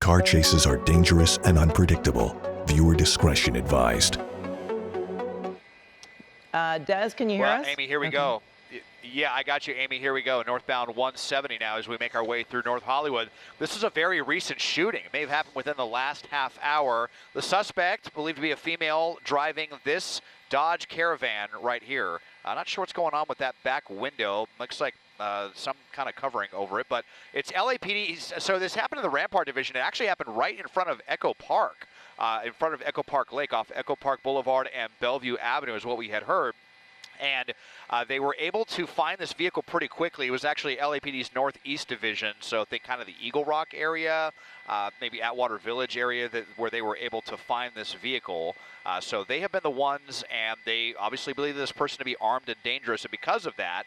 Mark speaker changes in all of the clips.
Speaker 1: Car chases are dangerous and unpredictable. Viewer discretion advised.
Speaker 2: Des, can you hear us?
Speaker 3: Well, Amy, here we go. Yeah, I got you, Amy. Here we go. Northbound 170 now as we make our way through North Hollywood. This is a very recent shooting. It may have happened within the last half hour. The suspect, believed to be a female, driving this Dodge Caravan right here. I'm not sure what's going on with that back window. Looks like some kind of covering over it, but it's LAPD. So this happened in the Rampart Division. It actually happened right in front of Echo Park, in front of Echo Park Lake, off Echo Park Boulevard and Bellevue Avenue is what we had heard. And they were able to find this vehicle pretty quickly. It was actually LAPD's Northeast Division, so think kind of the Eagle Rock area, maybe Atwater Village area where they were able to find this vehicle. So they have been the ones, and they obviously believe this person to be armed and dangerous. And because of that,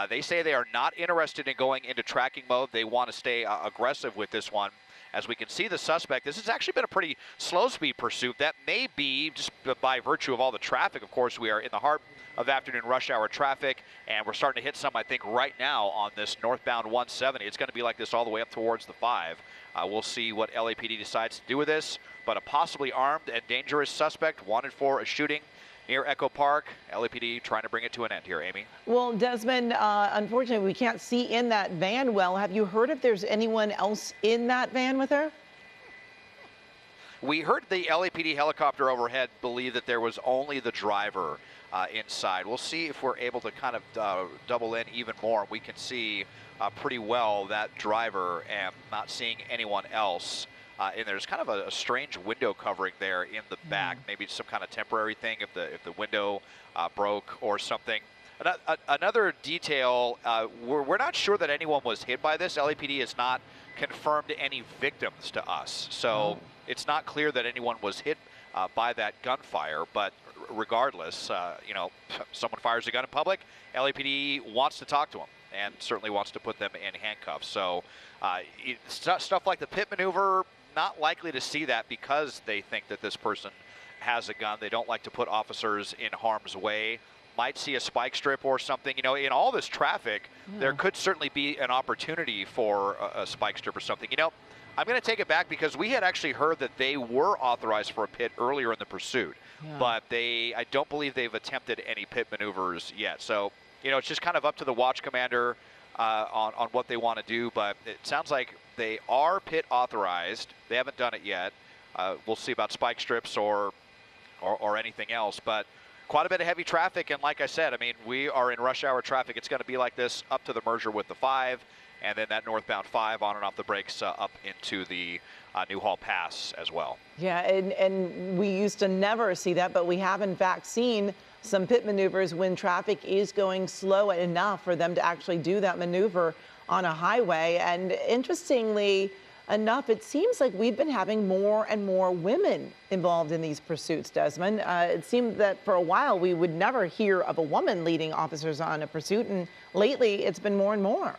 Speaker 3: they say they are not interested in going into tracking mode. They want to stay aggressive with this one. As we can see the suspect, this has actually been a pretty slow speed pursuit. That may be just by virtue of all the traffic. Of course, we are in the heart of afternoon rush hour traffic, and we're starting to hit some, I think, right now on this northbound 170. It's going to be like this all the way up towards the 5. We'll see what LAPD decides to do with this, but a possibly armed and dangerous suspect wanted for a shooting near Echo Park. LAPD trying to bring it to an end here, Amy.
Speaker 2: Well, Desmond, unfortunately, we can't see in that van well. Have you heard if there's anyone else in that van with her?
Speaker 3: We heard the LAPD helicopter overhead believe that there was only the driver inside. We'll see if we're able to kind of double in even more. We can see pretty well that driver and not seeing anyone else. And there's kind of a strange window covering there in the back. Maybe some kind of temporary thing if the window broke or something. Another detail, we're not sure that anyone was hit by this. LAPD has not confirmed any victims to us. So it's not clear that anyone was hit by that gunfire, but regardless, you know, someone fires a gun in public, LAPD wants to talk to them and certainly wants to put them in handcuffs. So stuff like the pit maneuver, not likely to see that because they think that this person has a gun. They don't like to put officers in harm's way. Might see a spike strip or something. You know, in all this traffic, there could certainly be an opportunity for a spike strip or something. You know, I'm going to take it back because we had actually heard that they were authorized for a pit earlier in the pursuit, but I don't believe they've attempted any pit maneuvers yet. So, you know, it's just kind of up to the watch commander on what they want to do, but it sounds like they are pit authorized. They haven't done it yet. We'll see about spike strips or anything else, but quite a bit of heavy traffic. And like I said, I mean, we are in rush hour traffic. It's going to be like this up to the merger with the 5, and then that northbound 5 on and off the brakes up into the Newhall Pass as well.
Speaker 2: Yeah, and we used to never see that, but we have in fact seen some pit maneuvers when traffic is going slow enough for them to actually do that maneuver on a highway. And interestingly enough, it seems like we've been having more and more women involved in these pursuits, Desmond. It seemed that for a while we would never hear of a woman leading officers on a pursuit, and lately it's been more and more.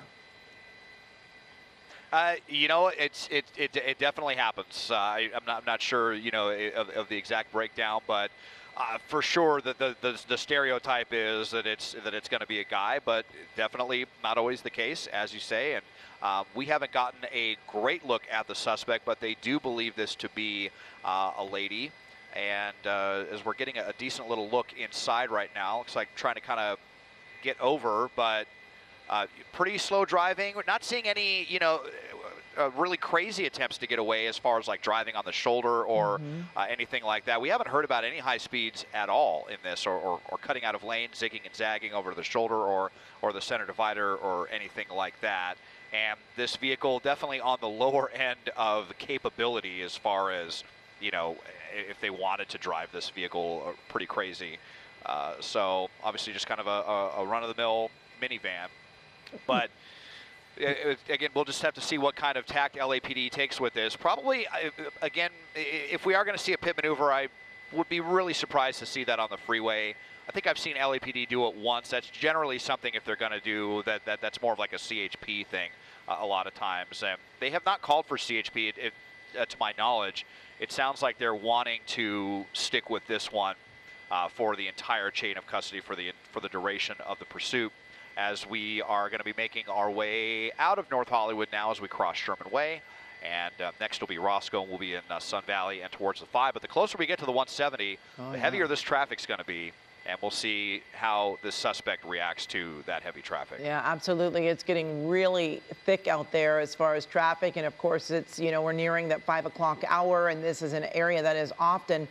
Speaker 3: You know, it definitely happens. I'm not sure, you know, of the exact breakdown, but for sure the stereotype is that it's going to be a guy, but definitely not always the case, as you say. And we haven't gotten a great look at the suspect, but they do believe this to be a lady. And as we're getting a decent little look inside right now, looks like trying to kind of get over, but pretty slow driving. We're not seeing any, you know, really crazy attempts to get away as far as like driving on the shoulder or anything like that. We haven't heard about any high speeds at all in this, or cutting out of lane, zigging and zagging over the shoulder or the center divider or anything like that. And this vehicle definitely on the lower end of the capability as far as, you know, if they wanted to drive this vehicle pretty crazy. So obviously just kind of a run-of-the-mill minivan. But again, we'll just have to see what kind of tact LAPD takes with this. Probably, again, if we are going to see a pit maneuver, I would be really surprised to see that on the freeway. I think I've seen LAPD do it once. That's generally something, if they're going to do that's more of like a CHP thing a lot of times. And they have not called for CHP, to my knowledge. It sounds like they're wanting to stick with this one for the entire chain of custody for the duration of the pursuit, as we are going to be making our way out of North Hollywood now as we cross Sherman Way And next will be Roscoe, and we'll be in Sun Valley and towards the 5. But the closer we get to the 170, the heavier this traffic's going to be. And we'll see how this suspect reacts to that heavy traffic.
Speaker 2: Yeah, absolutely. It's getting really thick out there as far as traffic. And of course, it's, we're nearing that 5 o'clock hour. And this is an area that is often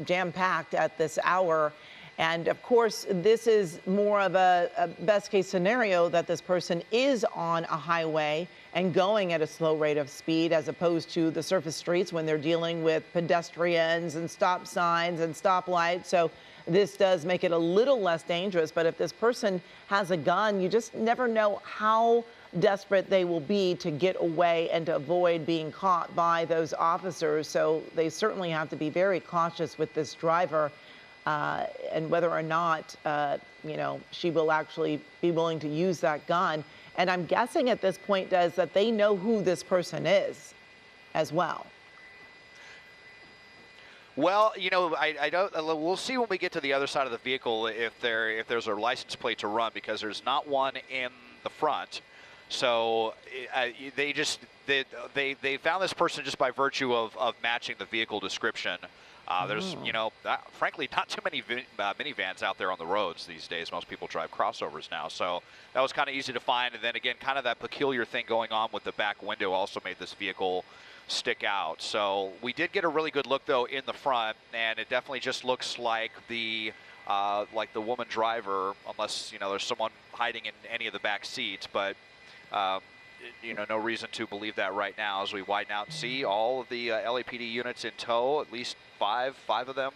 Speaker 2: jam-packed at this hour. And of course, this is more of a best case scenario that this person is on a highway and going at a slow rate of speed, as opposed to the surface streets when they're dealing with pedestrians and stop signs and stoplights. So this does make it a little less dangerous. But if this person has a gun, you just never know how desperate they will be to get away and to avoid being caught by those officers. So they certainly have to be very cautious with this driver. And whether or not, she will actually be willing to use that gun. And I'm guessing at this point, Des, that they know who this person is as well.
Speaker 3: Well, I don't. We'll see when we get to the other side of the vehicle if there's a license plate to run, because there's not one in the front. So they found this person just by virtue of matching the vehicle description. There's, frankly, not too many minivans out there on the roads these days. Most people drive crossovers now. So that was kind of easy to find. And then again, kind of that peculiar thing going on with the back window also made this vehicle stick out. So we did get a really good look, though, in the front. And it definitely just looks like the woman driver, unless, there's someone hiding in any of the back seats. But no reason to believe that right now as we widen out and see all of the LAPD units in tow, at least five of them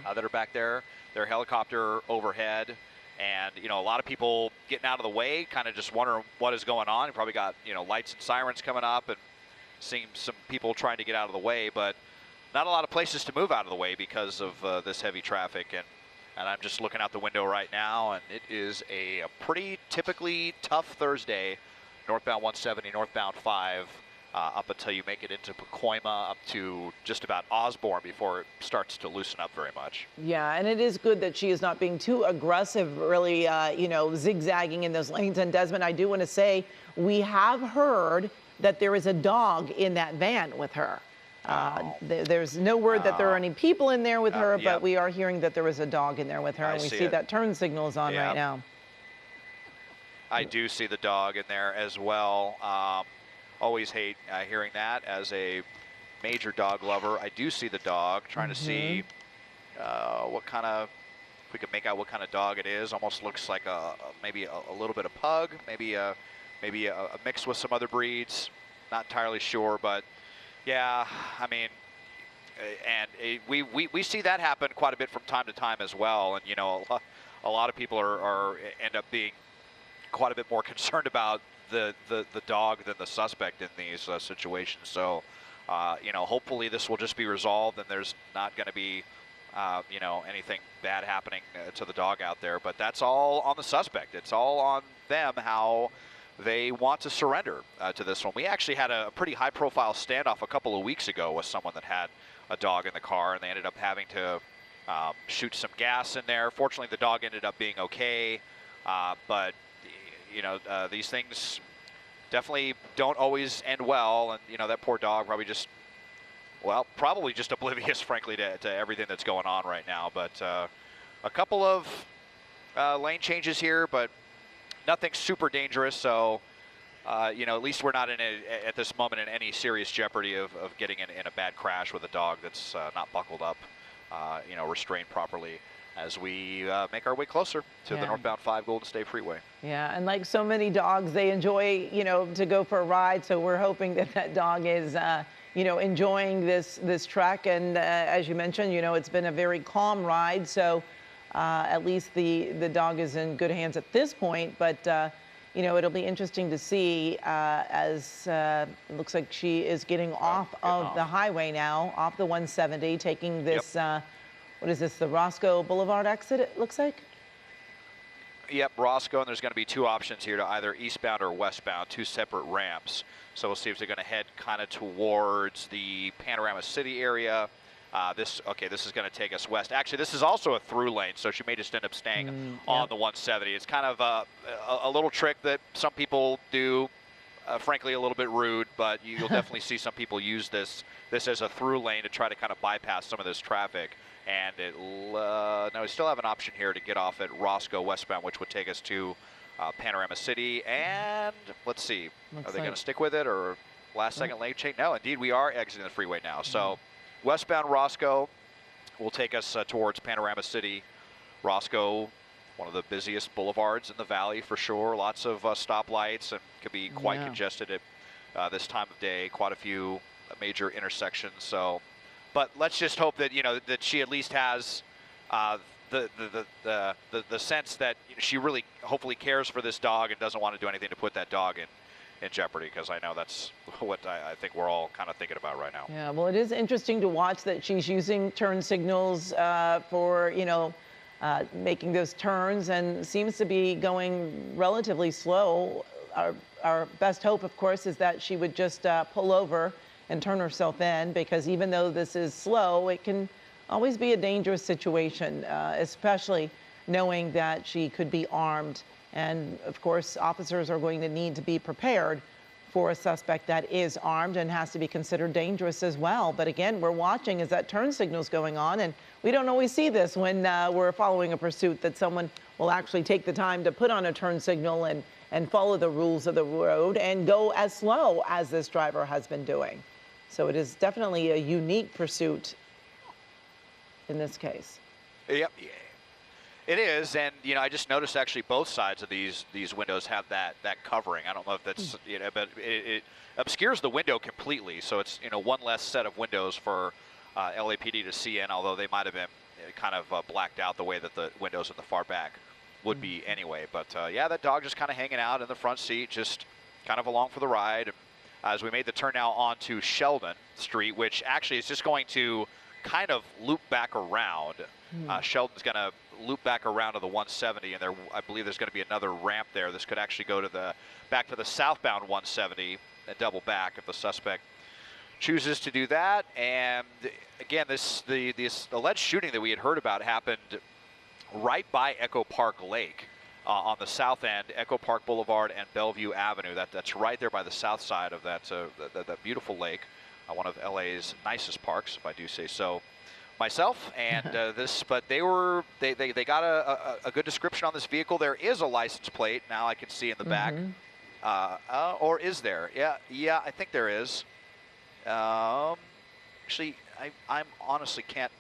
Speaker 3: that are back there. Their helicopter overhead, and a lot of people getting out of the way, kind of just wondering what is going on. You probably got lights and sirens coming up, and seeing some people trying to get out of the way, but not a lot of places to move out of the way because of this heavy traffic. And I'm just looking out the window right now, and it is a pretty typically tough Thursday. Northbound 170, northbound 5, up until you make it into Pacoima, up to just about Osborne before it starts to loosen up very much.
Speaker 2: Yeah, and it is good that she is not being too aggressive, really, zigzagging in those lanes. And Desmond, I do want to say, we have heard that there is a dog in that van with her. There's no word that there are any people in there with her, but we are hearing that there is a dog in there with her, and we see that turn signal is on right now.
Speaker 3: I do see the dog in there as well. Always hate hearing that as a major dog lover. I do see the dog, trying to see what kind of, if we can make out what kind of dog it is. Almost looks like maybe a little bit of pug, maybe a mix with some other breeds. Not entirely sure, but yeah, I mean, and we see that happen quite a bit from time to time as well. And a lot of people end up being quite a bit more concerned about the dog than the suspect in these situations. So, hopefully this will just be resolved and there's not going to be, anything bad happening to the dog out there. But that's all on the suspect. It's all on them how they want to surrender to this one. We actually had a pretty high-profile standoff a couple of weeks ago with someone that had a dog in the car, and they ended up having to shoot some gas in there. Fortunately, the dog ended up being okay, but these things definitely don't always end well, and that poor dog probably just oblivious, frankly, to everything that's going on right now. But a couple of lane changes here, but nothing super dangerous. So at least we're not at this moment in any serious jeopardy of getting in a bad crash with a dog that's not buckled up, restrained properly, as we make our way closer to the northbound 5 Golden State Freeway.
Speaker 2: Yeah, and like so many dogs, they enjoy, to go for a ride. So we're hoping that dog is, enjoying this trek. And as you mentioned, it's been a very calm ride. So at least the dog is in good hands at this point. But, it'll be interesting to see as it looks like she is getting off of the highway now, off the 170, taking this, what is this, the Roscoe Boulevard exit, it looks like?
Speaker 3: Yep, Roscoe, and there's going to be two options here to either eastbound or westbound, two separate ramps. So we'll see if they're going to head kind of towards the Panorama City area. This is going to take us west. Actually, this is also a through lane, so she may just end up staying on the 170. It's kind of a little trick that some people do frankly, a little bit rude, but you'll definitely see some people use this as a through lane to try to kind of bypass some of this traffic. And now we still have an option here to get off at Roscoe westbound, which would take us to Panorama City. And let's see, are they going to stick with it or last second lane change? No, indeed, we are exiting the freeway now. So westbound Roscoe will take us towards Panorama City. Roscoe, one of the busiest boulevards in the valley for sure. Lots of stoplights and could be quite congested at this time of day. Quite a few major intersections. So, but let's just hope that that she at least has the sense that she really hopefully cares for this dog and doesn't want to do anything to put that dog in jeopardy, because I know that's what I think we're all kind of thinking about right now.
Speaker 2: Yeah, well, it is interesting to watch that she's using turn signals for making those turns, and seems to be going relatively slow. Our best hope, of course, is that she would just pull over and turn herself in, because even though this is slow, it can always be a dangerous situation, especially knowing that she could be armed. And of course, officers are going to need to be prepared for a suspect that is armed and has to be considered dangerous as well. But again, we're watching as that turn signal's going on, and we don't always see this when we're following a pursuit, that someone will actually take the time to put on a turn signal and follow the rules of the road and go as slow as this driver has been doing. So it is definitely a unique pursuit in this case.
Speaker 3: Yep, it is. And I just noticed actually both sides of these windows have that covering. I don't know if that's but it obscures the window completely, so it's one less set of windows for LAPD to see in, although they might have been kind of blacked out the way that the windows in the far back would be anyway. But yeah, that dog just kind of hanging out in the front seat, just kind of along for the ride. As we made the turn now onto Sheldon Street, which actually is just going to kind of loop back around. Sheldon's going to loop back around to the 170, and I believe there's going to be another ramp there. This could actually go to back to the southbound 170 and double back if the suspect chooses to do that. And again, this alleged shooting that we had heard about happened right by Echo Park Lake. On the south end, Echo Park Boulevard and Bellevue Avenue. That's right there by the south side of that beautiful lake, one of LA's nicest parks, if I do say so myself. And but they got a good description on this vehicle. There is a license plate now I can see in the back, or is there? Yeah, I think there is. Actually, I'm honestly can't.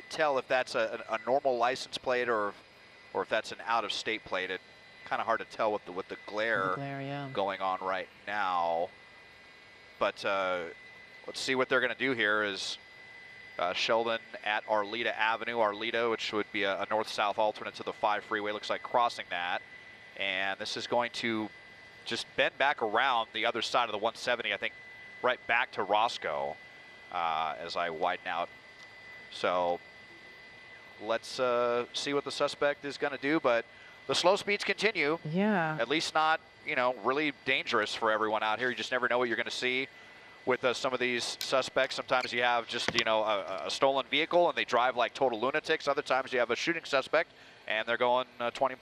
Speaker 3: Tell if that's a normal license plate or if that's an out-of-state plate. It's kind of hard to tell with the glare going on right now. But let's see what they're going to do here. Is Sheldon at Arleta Avenue. Arleta, which would be a north-south alternate to the 5 freeway, looks like crossing that. And this is going to just bend back around the other side of the 170, I think, right back to Roscoe as I widen out. So let's see what the suspect is going to do, but the slow speeds continue.
Speaker 2: Yeah.
Speaker 3: At least not, really dangerous for everyone out here. You just never know what you're going to see with some of these suspects. Sometimes you have just, a stolen vehicle and they drive like total lunatics. Other times you have a shooting suspect and they're going 20,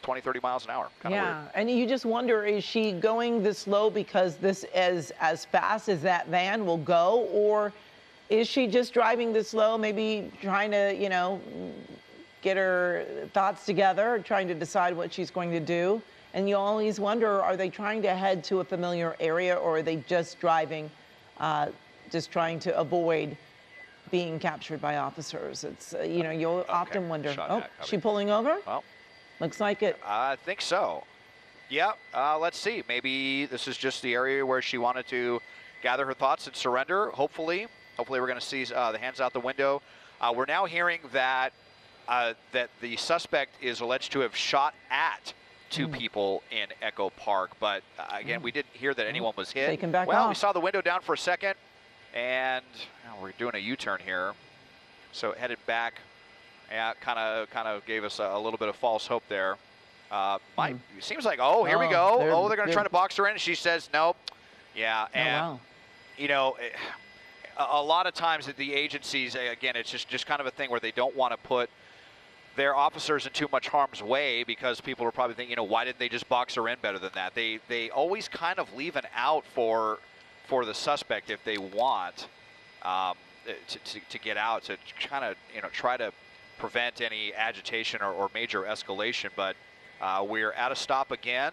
Speaker 3: 30 miles an hour. Kind of weird.
Speaker 2: And you just wonder, is she going this slow because this is as fast as that van will go, or is she just driving this slow, maybe trying to, get her thoughts together, trying to decide what she's going to do? And you always wonder, are they trying to head to a familiar area, or are they just driving, just trying to avoid being captured by officers? It's, you'll often wonder, she pulling over?
Speaker 3: Well,
Speaker 2: looks like it.
Speaker 3: I think so. Yeah, let's see. Maybe this is just the area where she wanted to gather her thoughts and surrender, hopefully. Hopefully we're going to see the hands out the window. We're now hearing that that the suspect is alleged to have shot at 2 people in Echo Park, but again, we didn't hear that anyone was hit.
Speaker 2: They can back
Speaker 3: well,
Speaker 2: off.
Speaker 3: We saw the window down for a second, and we're doing a U-turn here, so headed back. Yeah, kind of gave us a little bit of false hope there. Seems like, here we go. They're going to try to box her in. She says nope. Yeah, and a lot of times at the agencies, again, it's just kind of a thing where they don't want to put their officers in too much harm's way, because people are probably thinking, why didn't they just box her in better than that? They always kind of leave an out for the suspect if they want to get out, to kind of try to prevent any agitation or major escalation. But we're at a stop again.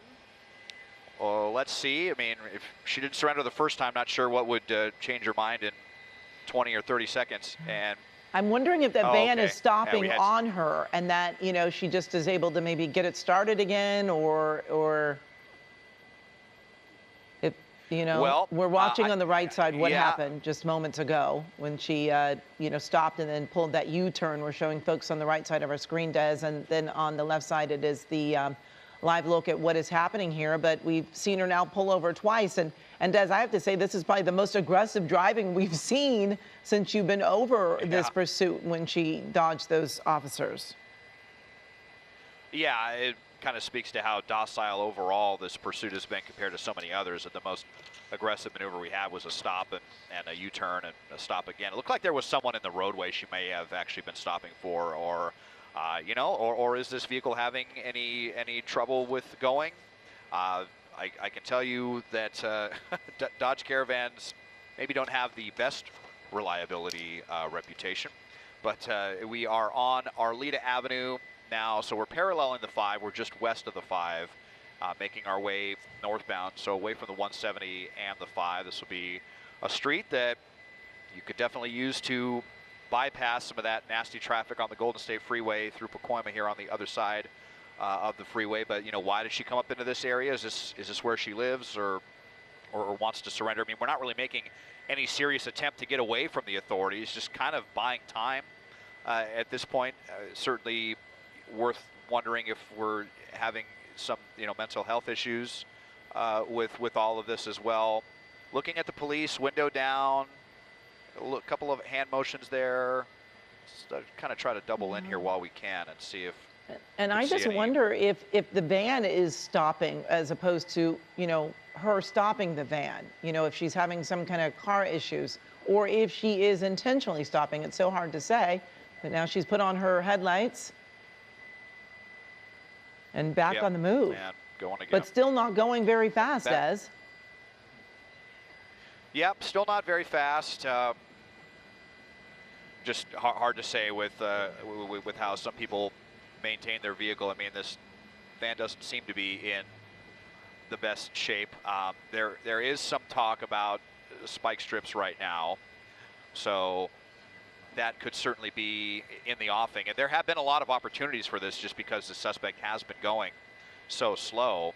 Speaker 3: Let's see. I mean, if she didn't surrender the first time, not sure what would change her mind in 20 or 30 seconds. And
Speaker 2: I'm wondering if that van
Speaker 3: okay.
Speaker 2: is stopping on her, and that she just is able to maybe get it started again, or if
Speaker 3: well,
Speaker 2: we're watching on the right side what
Speaker 3: yeah.
Speaker 2: happened just moments ago when she stopped and then pulled that U-turn. We're showing folks on the right side of our screen, Des, and then on the left side it is the live look at what is happening here. But we've seen her now pull over twice, and Des, I have to say, this is probably the most aggressive driving we've seen since you've been over this pursuit when she dodged those officers.
Speaker 3: Yeah, it kind of speaks to how docile overall this pursuit has been compared to so many others. That the most aggressive maneuver we had was a stop and a U-turn and a stop again. It looked like there was someone in the roadway she may have actually been stopping for, or or is this vehicle having any trouble with going? I can tell you that Dodge Caravans maybe don't have the best reliability reputation, but we are on Arleta Avenue now, so we're paralleling the 5. We're just west of the 5, making our way northbound, so away from the 170 and the 5. This will be a street that you could definitely use to bypass some of that nasty traffic on the Golden State Freeway through Pacoima here on the other side of the freeway. But why did she come up into this area? Is this where she lives, or wants to surrender? I mean, we're not really making any serious attempt to get away from the authorities, just kind of buying time at this point. Certainly worth wondering if we're having some mental health issues with all of this as well. Looking at the police, window down, a couple of hand motions there. Just kind of try to double in here while we can and see if.
Speaker 2: And I just wonder if the van is stopping as opposed to her stopping the van. If she's having some kind of car issues, or if she is intentionally stopping. It's so hard to say. But now she's put on her headlights and back on the move.
Speaker 3: And going again.
Speaker 2: But still not going very fast, Des.
Speaker 3: Yep, still not very fast. Just hard to say with how some people maintain their vehicle. I mean, this van doesn't seem to be in the best shape. There is some talk about spike strips right now, so that could certainly be in the offing. And there have been a lot of opportunities for this just because the suspect has been going so slow.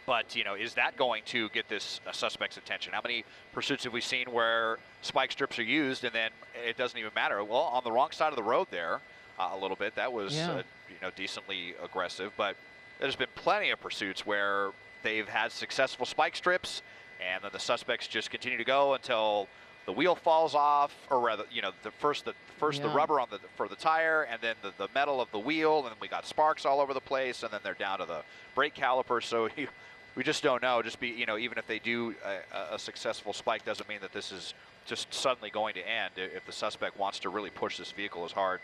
Speaker 3: But, is that going to get this suspect's attention? How many pursuits have we seen where spike strips are used and then it doesn't even matter? Well, on the wrong side of the road there a little bit, that was, decently aggressive. But there's been plenty of pursuits where they've had successful spike strips and then the suspects just continue to go until the wheel falls off, or rather, the rubber for the tire, and then the metal of the wheel, and then we got sparks all over the place, and then they're down to the brake caliper. So we just don't know. Even if they do a successful spike, doesn't mean that this is just suddenly going to end if the suspect wants to really push this vehicle as hard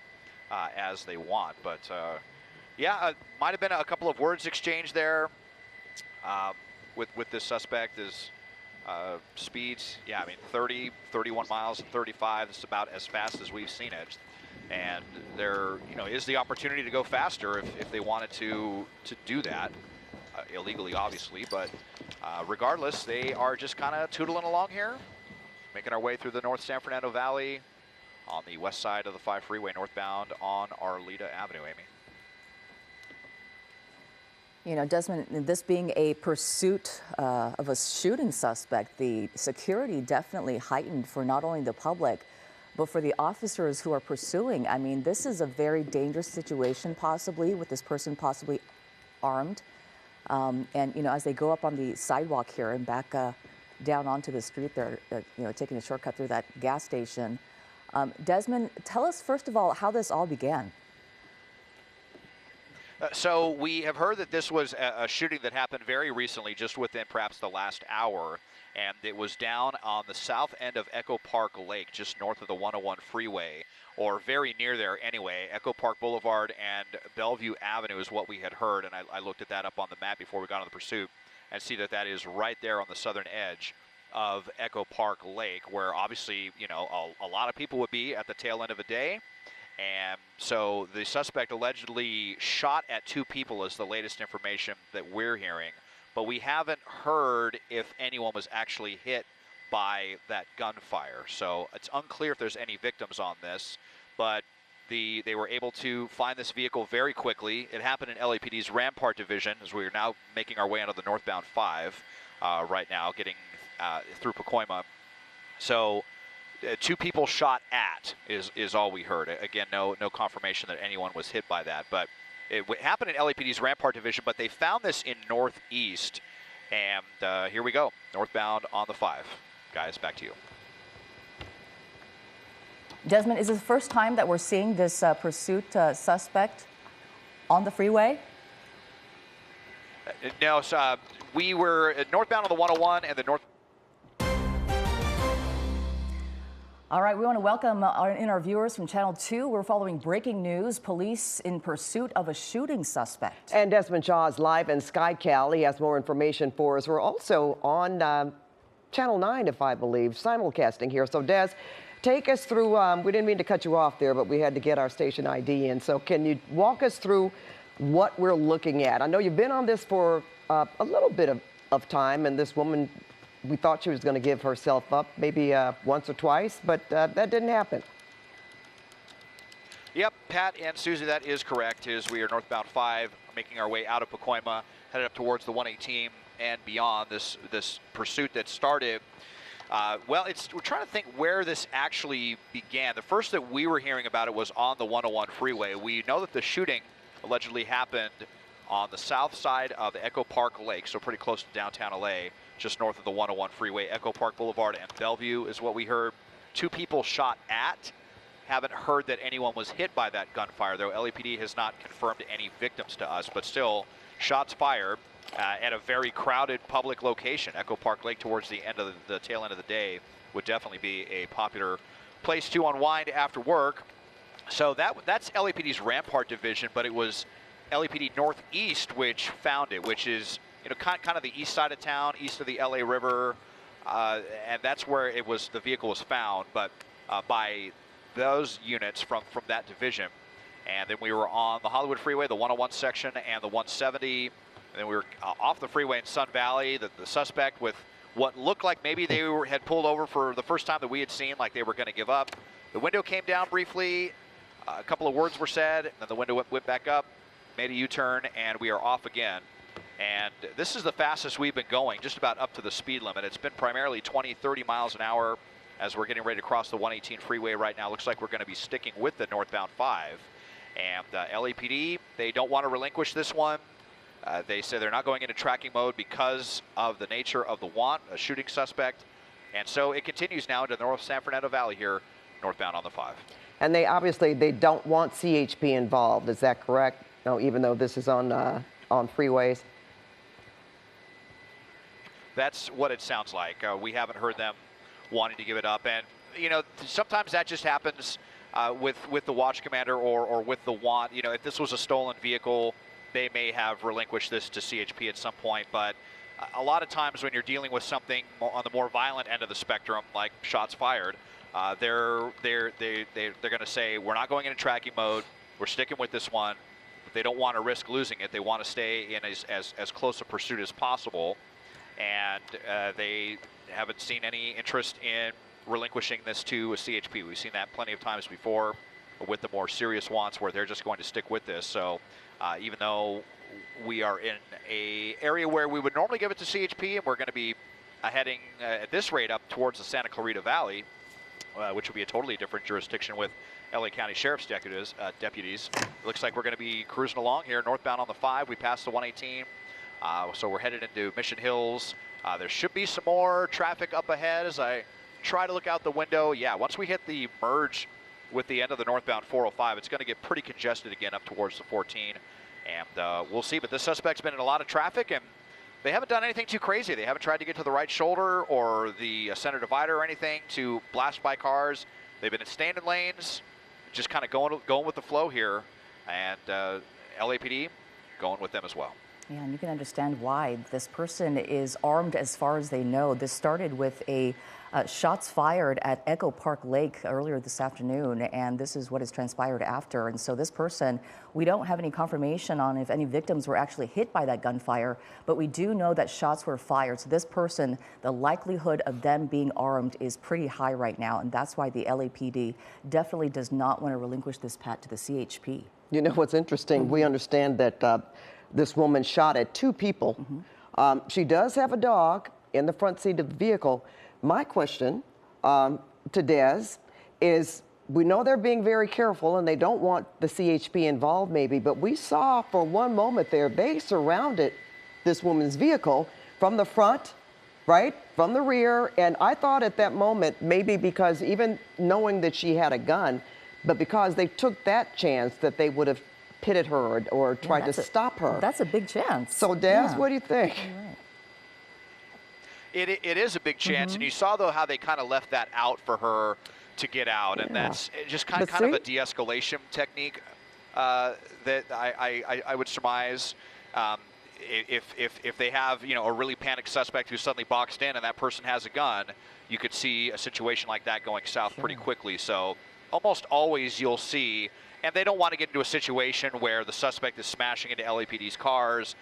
Speaker 3: as they want. But might have been a couple of words exchanged there with this suspect. Is speeds, I mean, 30, 31 miles, 35. It's about as fast as we've seen it. And there, is the opportunity to go faster if they wanted to do that. Illegally, obviously, but regardless, they are just kind of tootling along here, making our way through the North San Fernando Valley on the west side of the 5 freeway, northbound on Arleta Avenue. Amy.
Speaker 4: Desmond, this being a pursuit of a shooting suspect, the security definitely heightened for not only the public, but for the officers who are pursuing. I mean, this is a very dangerous situation, possibly, with this person possibly armed. And, as they go up on the sidewalk here and back down onto the street, they're, taking a shortcut through that gas station. Desmond, tell us, first of all, how this all began.
Speaker 3: So we have heard that this was a shooting that happened very recently, just within perhaps the last hour, and it was down on the south end of Echo Park Lake, just north of the 101 freeway, or very near there anyway. Echo Park Boulevard and Bellevue Avenue is what we had heard, and I looked at that up on the map before we got on the pursuit, and see that that is right there on the southern edge of Echo Park Lake, where obviously, you know, a lot of people would be at the tail end of a day. And so the suspect allegedly shot at 2 people is the latest information that we're hearing. But we haven't heard if anyone was actually hit by that gunfire. So it's unclear if there's any victims on this. But they were able to find this vehicle very quickly. It happened in LAPD's Rampart Division, as we are now making our way onto the northbound 5 right now, getting through Pacoima. So 2 people shot at is all we heard. Again, no confirmation that anyone was hit by that. But it happened in LAPD's Rampart Division, but they found this in Northeast. And here we go, northbound on the 5. Guys, back to you.
Speaker 4: Desmond, is this the first time that we're seeing this pursuit suspect on the freeway?
Speaker 3: No, so, we were northbound on the 101 and the north.
Speaker 4: All right, we want to welcome our viewers from Channel 2. We're following breaking news. Police in pursuit of a shooting suspect.
Speaker 5: And Desmond Shaw is live in SkyCal. He has more information for us. We're also on Channel 9, if I believe, simulcasting here. So Des, take us through, we didn't mean to cut you off there, but we had to get our station ID in. So can you walk us through what we're looking at? I know you've been on this for a little bit of time, and this woman, we thought she was going to give herself up maybe once or twice, but that didn't happen.
Speaker 3: Yep, Pat and Susie, that is correct. We are northbound 5, making our way out of Pacoima, headed up towards the 118 and beyond. This pursuit that started. Well, we're trying to think where this actually began. The first that we were hearing about it was on the 101 freeway. We know that the shooting allegedly happened on the south side of the Echo Park Lake, so pretty close to downtown LA, just north of the 101 freeway. Echo Park Boulevard and Bellevue is what we heard. 2 people shot at. Haven't heard that anyone was hit by that gunfire, though LAPD has not confirmed any victims to us, but still, shots fired at a very crowded public location. Echo Park Lake towards the end of the tail end of the day would definitely be a popular place to unwind after work. So that's LAPD's Rampart Division, but it was LAPD Northeast which found it, which is, you know, kind of the east side of town, east of the LA River, and that's where the vehicle was found, but by those units from that division. And then we were on the Hollywood Freeway, the 101 section and the 170. And then we were off the freeway in Sun Valley. The suspect with what looked like maybe they had pulled over for the first time that we had seen, like they were going to give up. The window came down briefly. A couple of words were said, and then the window went back up, made a U-turn, and we are off again. And this is the fastest we've been going, just about up to the speed limit. It's been primarily 20, 30 miles an hour as we're getting ready to cross the 118 freeway right now. Looks like we're going to be sticking with the northbound 5. And LAPD, they don't want to relinquish this one. They say they're not going into tracking mode because of the nature of the a shooting suspect. And so it continues now into the North San Fernando Valley here, northbound on the 5.
Speaker 5: And they obviously, they don't want CHP involved. Is that correct? No, even though this is on freeways?
Speaker 3: That's what it sounds like. We haven't heard them wanting to give it up. And, you know, sometimes that just happens with the watch commander or with the want. You know, if this was a stolen vehicle, they may have relinquished this to CHP at some point. But a lot of times when you're dealing with something on the more violent end of the spectrum, like shots fired, they're going to say, we're not going into tracking mode. We're sticking with this one. But they don't want to risk losing it. They want to stay in as close a pursuit as possible. And they haven't seen any interest in relinquishing this to a CHP. We've seen that plenty of times before with the more serious wants where they're just going to stick with this. So even though we are in an area where we would normally give it to CHP, and we're going to be heading at this rate up towards the Santa Clarita Valley, which will be a totally different jurisdiction with LA County Sheriff's deputies. It looks like we're going to be cruising along here northbound on the 5. We passed the 118. So we're headed into Mission Hills. There should be some more traffic up ahead as I try to look out the window. Yeah, once we hit the merge with the end of the northbound 405, it's going to get pretty congested again up towards the 14 And we'll see. But this suspect's been in a lot of traffic, and they haven't done anything too crazy. They haven't tried to get to the right shoulder or the center divider or anything to blast by cars. They've been in standing lanes, just kind of going with the flow here. And LAPD going with them as well.
Speaker 4: Yeah, and you can understand why. This person is armed as far as they know. This started with a shots fired at Echo Park Lake earlier this afternoon, and this is what has transpired after. And so this person, we don't have any confirmation on if any victims were actually hit by that gunfire, but we do know that shots were fired. So this person, the likelihood of them being armed is pretty high right now, and that's why the LAPD definitely does not want to relinquish this pat to the CHP.
Speaker 5: You know what's interesting? We understand that this woman shot at 2 people. She does have a dog in the front seat of the vehicle. My question to Des is, we know they're being very careful and they don't want the CHP involved maybe, but we saw for one moment there, they surrounded this woman's vehicle from the front, right, from the rear. And I thought at that moment, maybe because even knowing that she had a gun, but because they took that chance that they would have pitted her or tried to stop her.
Speaker 4: That's a big chance.
Speaker 5: So, Des, what do you think?
Speaker 3: It is a big chance, and you saw, though, how they kind of left that out for her to get out, and that's just kind of a de-escalation technique that I would surmise. If they have, you know, a really panicked suspect who's suddenly boxed in and that person has a gun, you could see a situation like that going south pretty quickly. So almost always you'll see, and they don't want to get into a situation where the suspect is smashing into LAPD's cars,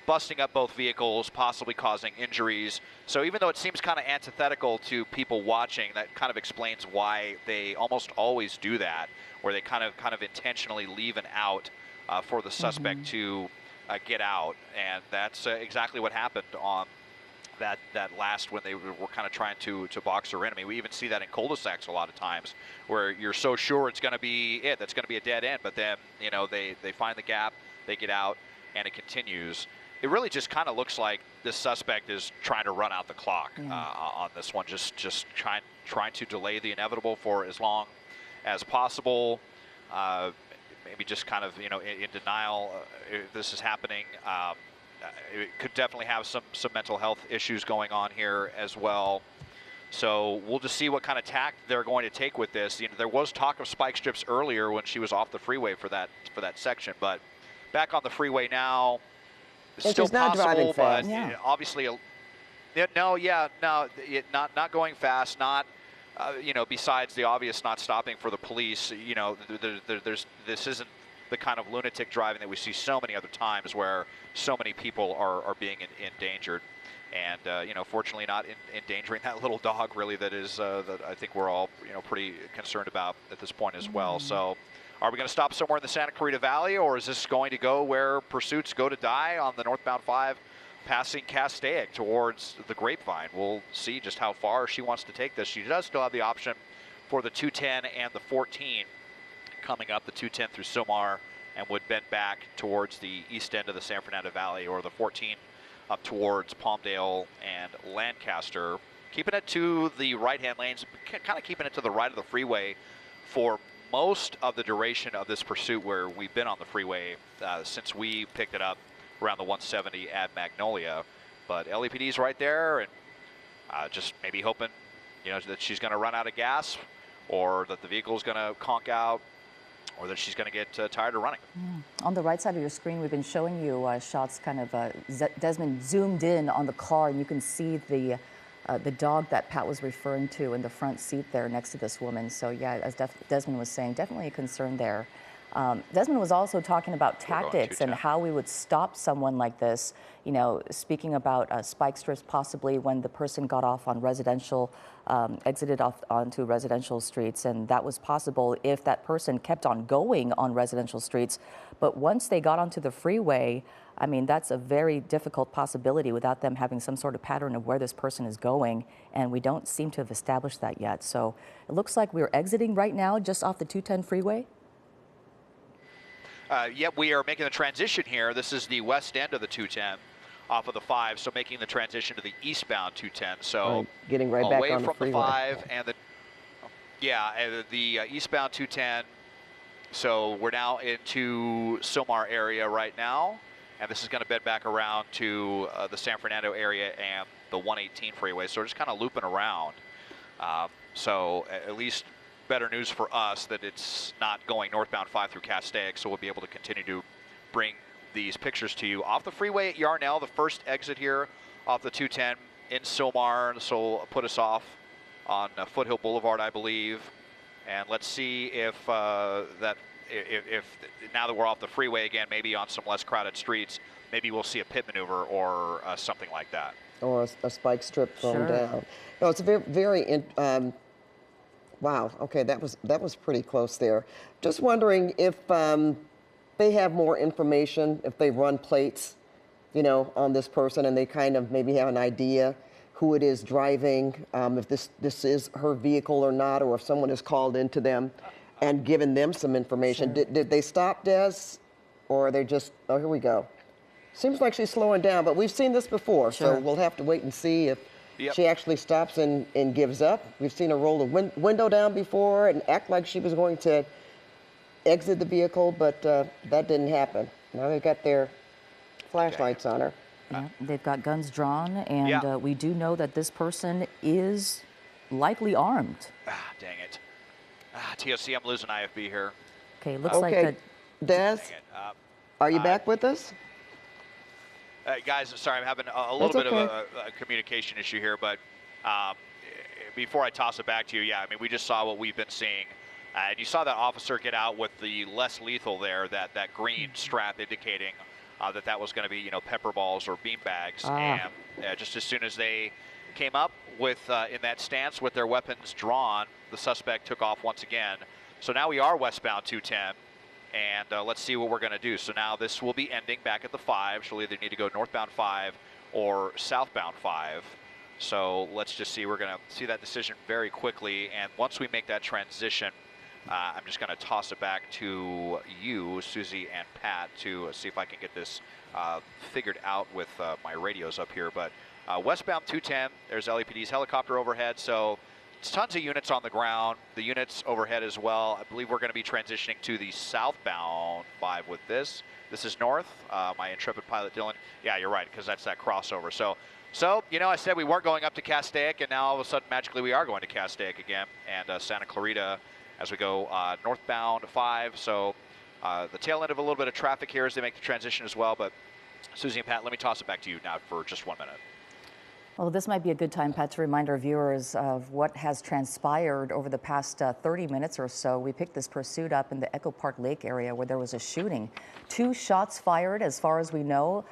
Speaker 3: busting up both vehicles, possibly causing injuries. So even though it seems kind of antithetical to people watching, that kind of explains why they almost always do that, where they kind of intentionally leave an out for the suspect to get out. And that's exactly what happened on that last, when they were kind of trying to box her in. I mean, we even see that in cul-de-sacs a lot of times, where you're so sure it's going to be that's going to be a dead end, but then, you know, they find the gap, they get out, and it continues. It really just kind of looks like this suspect is trying to run out the clock on this one, just trying to delay the inevitable for as long as possible. Maybe just kind of, you know, in denial if this is happening. It could definitely have some mental health issues going on here as well. So we'll just see what kind of tact they're going to take with this. You know, there was talk of spike strips earlier when she was off the freeway for that section, but back on the freeway now.
Speaker 5: And still possible, but
Speaker 3: obviously, not going fast. Not, you know, besides the obvious, not stopping for the police. You know, this isn't the kind of lunatic driving that we see so many other times, where so many people are being endangered. And you know, fortunately, not endangering that little dog. Really, that is that I think we're all, you know, pretty concerned about at this point as well. So. Are we going to stop somewhere in the Santa Clarita Valley, or is this going to go where pursuits go to die on the northbound 5 passing Castaic towards the Grapevine? We'll see just how far she wants to take this. She does still have the option for the 210 and the 14 coming up, the 210 through Somar, and would bend back towards the east end of the San Fernando Valley, or the 14 up towards Palmdale and Lancaster. Keeping it to the right-hand lanes, kind of keeping it to the right of the freeway for most of the duration of this pursuit, where we've been on the freeway since we picked it up around the 170 at Magnolia. But LAPD's right there, and just maybe hoping, you know, that she's going to run out of gas, or that the vehicle's going to conk out, or that she's going to get tired of running.
Speaker 4: On the right side of your screen, we've been showing you shots kind of, Desmond zoomed in on the car, and you can see the dog that Pat was referring to in the front seat there next to this woman. So yeah, as Desmond was saying, definitely a concern there. Desmond was also talking about tactics and how we would stop someone like this, you know, speaking about spike strips possibly when the person got off on residential, exited off onto residential streets, and that was possible if that person kept on going on residential streets. But once they got onto the freeway, I mean, that's a very difficult possibility without them having some sort of pattern of where this person is going, and we don't seem to have established that yet. So it looks like we're exiting right now just off the 210 freeway.
Speaker 3: Yep, we are making the transition here. This is the west end of the 210 off of the 5, so making the transition to the eastbound 210. So
Speaker 5: getting right back
Speaker 3: away
Speaker 5: on
Speaker 3: from
Speaker 5: the freeway.
Speaker 3: the 5 and the eastbound 210 So we're now into Silmar area right now, and this is going to bed back around to the San Fernando area and the 118 freeway. So we're just kind of looping around. So at least better news for us that it's not going northbound 5 through Castaic, so we'll be able to continue to bring these pictures to you. Off the freeway at Yarnell, the first exit here off the 210 in Silmar, this will put us off on Foothill Boulevard, I believe. And let's see if if now that we're off the freeway again, maybe on some less crowded streets, maybe we'll see a pit maneuver or something like that.
Speaker 5: Or a spike strip thrown down. No, it's a very wow. Okay, that was pretty close there. Just wondering if they have more information, if they run plates, you know, on this person, and they kind of maybe have an idea who it is driving, if this is her vehicle or not, or if someone has called into them and given them some information. Did they stop, Des? Or are they just, oh, here we go. Seems like she's slowing down, but we've seen this before, so we'll have to wait and see if she actually stops and gives up. We've seen her roll the window down before and act like she was going to exit the vehicle, but that didn't happen. Now they've got their flashlights on her.
Speaker 4: Yeah, they've got guns drawn, and we do know that this person is likely armed.
Speaker 3: Ah, dang it. TOC, I'm losing IFB here.
Speaker 4: Okay, looks like that.
Speaker 5: Des, are you back with us?
Speaker 3: Guys, sorry, I'm having a little bit of a communication issue here, but before I toss it back to you, yeah, I mean, we just saw what we've been seeing. And you saw that officer get out with the less lethal there, that green strap indicating that was going to be, you know, pepper balls or bean bags. And just as soon as they came up with in that stance with their weapons drawn, the suspect took off once again. So now we are westbound 210, and let's see what we're going to do. So now this will be ending back at the 5. She'll either need to go northbound 5 or southbound 5. So let's just see. We're going to see that decision very quickly, and once we make that transition, I'm just going to toss it back to you, Susie and Pat, to see if I can get this figured out with my radios up here. But westbound 210, there's LAPD's helicopter overhead, so it's tons of units on the ground. The units overhead as well. I believe we're going to be transitioning to the southbound 5 with this. This is north. My intrepid pilot, Dylan. Yeah, you're right, because that's that crossover. So, you know, I said we weren't going up to Castaic, and now all of a sudden, magically, we are going to Castaic again, and Santa Clarita as we go northbound 5. So the tail end of a little bit of traffic here as they make the transition as well. But Susie and Pat, let me toss it back to you now for just 1 minute.
Speaker 4: Well, this might be a good time, Pat, to remind our viewers of what has transpired over the past 30 minutes or so. We picked this pursuit up in the Echo Park Lake area where there was a shooting. 2 shots fired, as far as we know.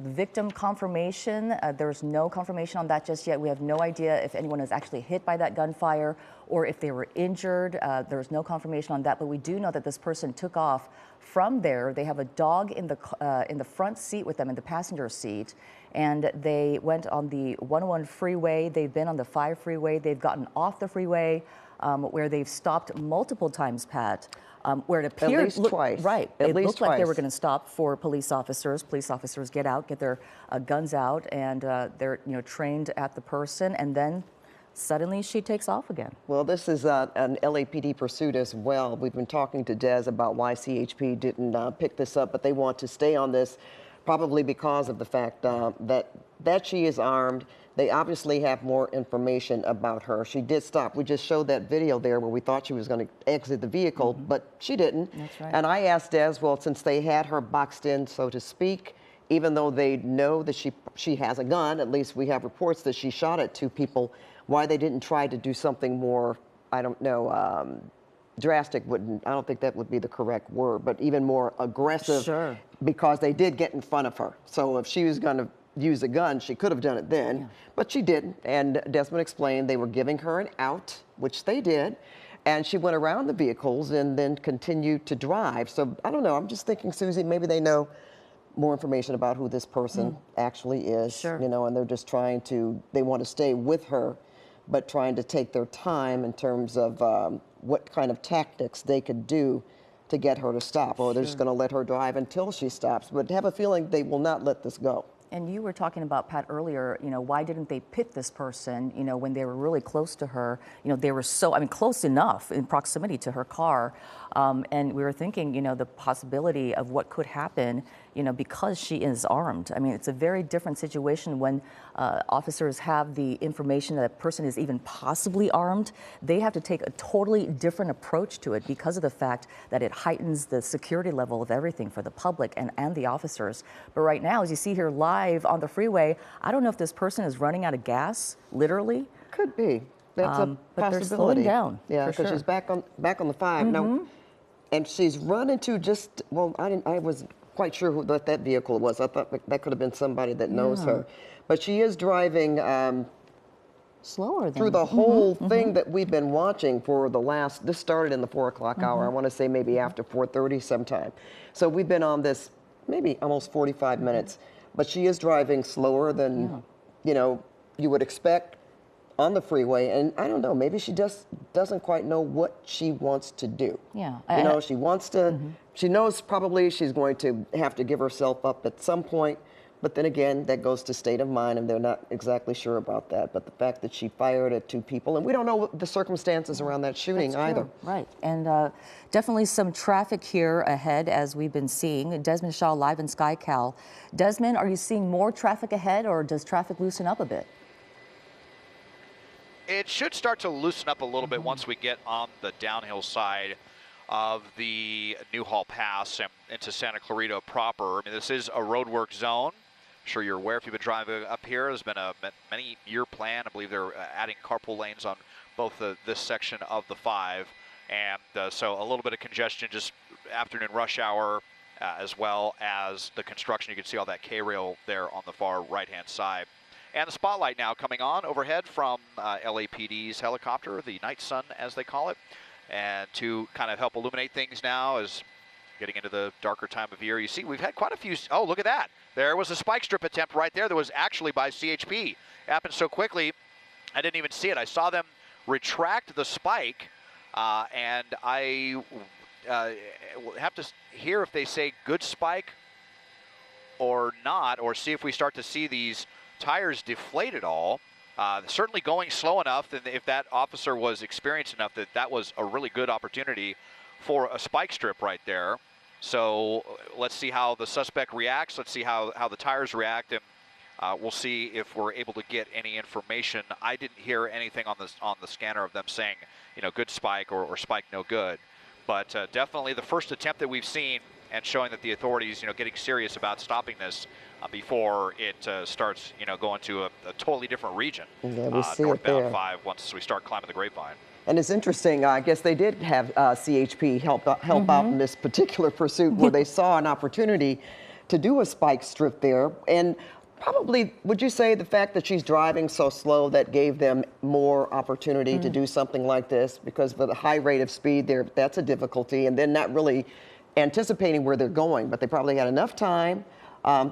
Speaker 4: Victim confirmation, there's no confirmation on that just yet. We have no idea if anyone was actually hit by that gunfire or if they were injured. There's no confirmation on that, but we do know that this person took off from there. They have a dog in the front seat with them, in the passenger seat, and they went on the 101 freeway. They've been on the 5 freeway. They've gotten off the freeway where they've stopped multiple times, Pat. Where it appeared,
Speaker 5: at least twice.
Speaker 4: Right.
Speaker 5: At
Speaker 4: it
Speaker 5: least
Speaker 4: looked like they
Speaker 5: twice.
Speaker 4: were going to stop for police officers. Police officers get out, get their guns out, and they're trained at the person, and then suddenly she takes off again.
Speaker 5: Well, this is an LAPD pursuit as well. We've been talking to Des about why CHP didn't pick this up, but they want to stay on this, probably because of the fact that she is armed. They obviously have more information about her. She did stop. We just showed that video there where we thought she was going to exit the vehicle, but she didn't.
Speaker 4: That's right.
Speaker 5: And I asked Des, well, since they had her boxed in, so to speak, even though they know that she has a gun, at least we have reports that she shot at 2 people, why they didn't try to do something more, I don't know, drastic wouldn't, I don't think that would be the correct word, but even more aggressive.
Speaker 4: Sure.
Speaker 5: Because they did get in front of her. So if she was going to use a gun, she could have done it then, but she didn't. And Desmond explained they were giving her an out, which they did, and she went around the vehicles and then continued to drive. So I don't know, I'm just thinking, Susie, maybe they know more information about who this person actually is,
Speaker 4: Sure.
Speaker 5: And they're just trying to, they want to stay with her, but trying to take their time in terms of what kind of tactics they could do to get her to stop, or they're just going to let her drive until she stops. But have a feeling they will not let this go.
Speaker 4: And you were talking about, Pat, earlier, why didn't they pit this person, when they were really close to her? They were so, close enough in proximity to her car. And we were thinking, the possibility of what could happen, because she is armed. It's a very different situation when officers have the information that a person is even possibly armed. They have to take a totally different approach to it because of the fact that it heightens the security level of everything for the public and the officers. But right now, as you see here live on the freeway, I don't know if this person is running out of gas, literally.
Speaker 5: Could be. That's a
Speaker 4: but
Speaker 5: possibility.
Speaker 4: they're slowing down.
Speaker 5: Yeah,
Speaker 4: for
Speaker 5: because
Speaker 4: sure.
Speaker 5: she's back on the 5 now, and she's run into just, well, I was quite sure what that vehicle was. I thought that could have been somebody that knows her, but she is driving
Speaker 4: slower than
Speaker 5: through the whole thing that we've been watching for the last. This started in the 4 o'clock hour. I want to say maybe after 4:30 sometime. So we've been on this maybe almost 45 minutes, but she is driving slower than you would expect on the freeway, and I don't know, maybe she just doesn't quite know what she wants to do.
Speaker 4: Yeah.
Speaker 5: She wants to, she knows probably she's going to have to give herself up at some point, but then again, that goes to state of mind, and they're not exactly sure about that. But the fact that she fired at 2 people, and we don't know what the circumstances around that shooting either.
Speaker 4: Right, and definitely some traffic here ahead, as we've been seeing. Desmond Shaw live in SkyCal. Desmond, are you seeing more traffic ahead, or does traffic loosen up a bit?
Speaker 3: It should start to loosen up a little bit once we get on the downhill side of the Newhall Pass and into Santa Clarita proper. This is a roadwork zone. I'm sure you're aware if you've been driving up here. There's been a many-year plan. I believe they're adding carpool lanes on both this section of the 5. And so a little bit of congestion just afternoon rush hour, as well as the construction. You can see all that K-rail there on the far right-hand side. And the spotlight now coming on overhead from LAPD's helicopter, the Night Sun as they call it, and to kind of help illuminate things now as getting into the darker time of year. You see, we've had quite a few. Oh, look at that. There was a spike strip attempt right there that was actually by CHP. It happened so quickly, I didn't even see it. I saw them retract the spike, and I have to hear if they say good spike or not, or see if we start to see these tires deflate at all. Certainly going slow enough that if that officer was experienced enough that was a really good opportunity for a spike strip right there. So let's see how the suspect reacts. Let's see how the tires react, and we'll see if we're able to get any information. I didn't hear anything on the scanner of them saying, good spike or spike no good. But definitely the first attempt that we've seen, and showing that the authorities, getting serious about stopping this before it starts, going to a totally different region.
Speaker 5: Yeah, we see
Speaker 3: northbound
Speaker 5: it there.
Speaker 3: 5 once we start climbing the Grapevine.
Speaker 5: And it's interesting, I guess they did have CHP help out in this particular pursuit where they saw an opportunity to do a spike strip there. And probably, would you say the fact that she's driving so slow that gave them more opportunity to do something like this? Because with a high rate of speed there, that's a difficulty. And then not really anticipating where they're going, but they probably had enough time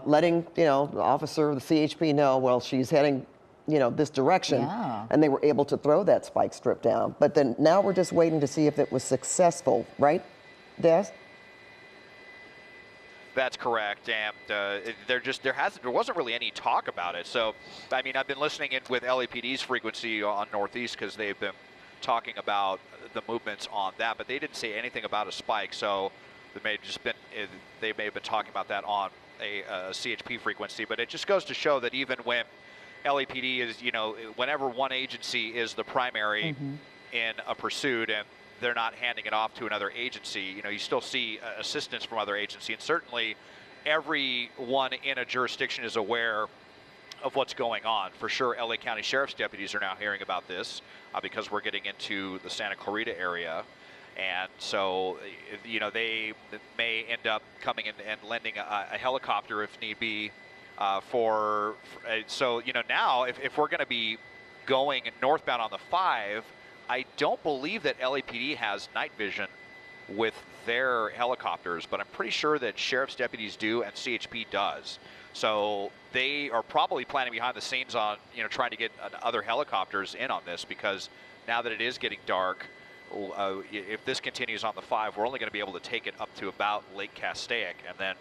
Speaker 5: letting, the officer, the CHP know, well, she's heading, this direction, and they were able to throw that spike strip down. But then now we're just waiting to see if it was successful, right, Des?
Speaker 3: That's correct, and there wasn't really any talk about it. So, I've been listening in with LAPD's frequency on Northeast because they've been talking about the movements on that, but they didn't say anything about a spike. So they may have been talking about that on a CHP frequency. But it just goes to show that even when LAPD is, whenever one agency is the primary in a pursuit and they're not handing it off to another agency, you still see assistance from other agencies. And certainly everyone in a jurisdiction is aware of what's going on. For sure, LA County Sheriff's deputies are now hearing about this because we're getting into the Santa Clarita area. And so, they may end up coming in and lending a helicopter if need be so, now if we're going to be going northbound on the 5, I don't believe that LAPD has night vision with their helicopters, but I'm pretty sure that sheriff's deputies do and CHP does. So they are probably planning behind the scenes on, trying to get other helicopters in on this, because now that it is getting dark, if this continues on the 5, we're only going to be able to take it up to about Lake Castaic, and then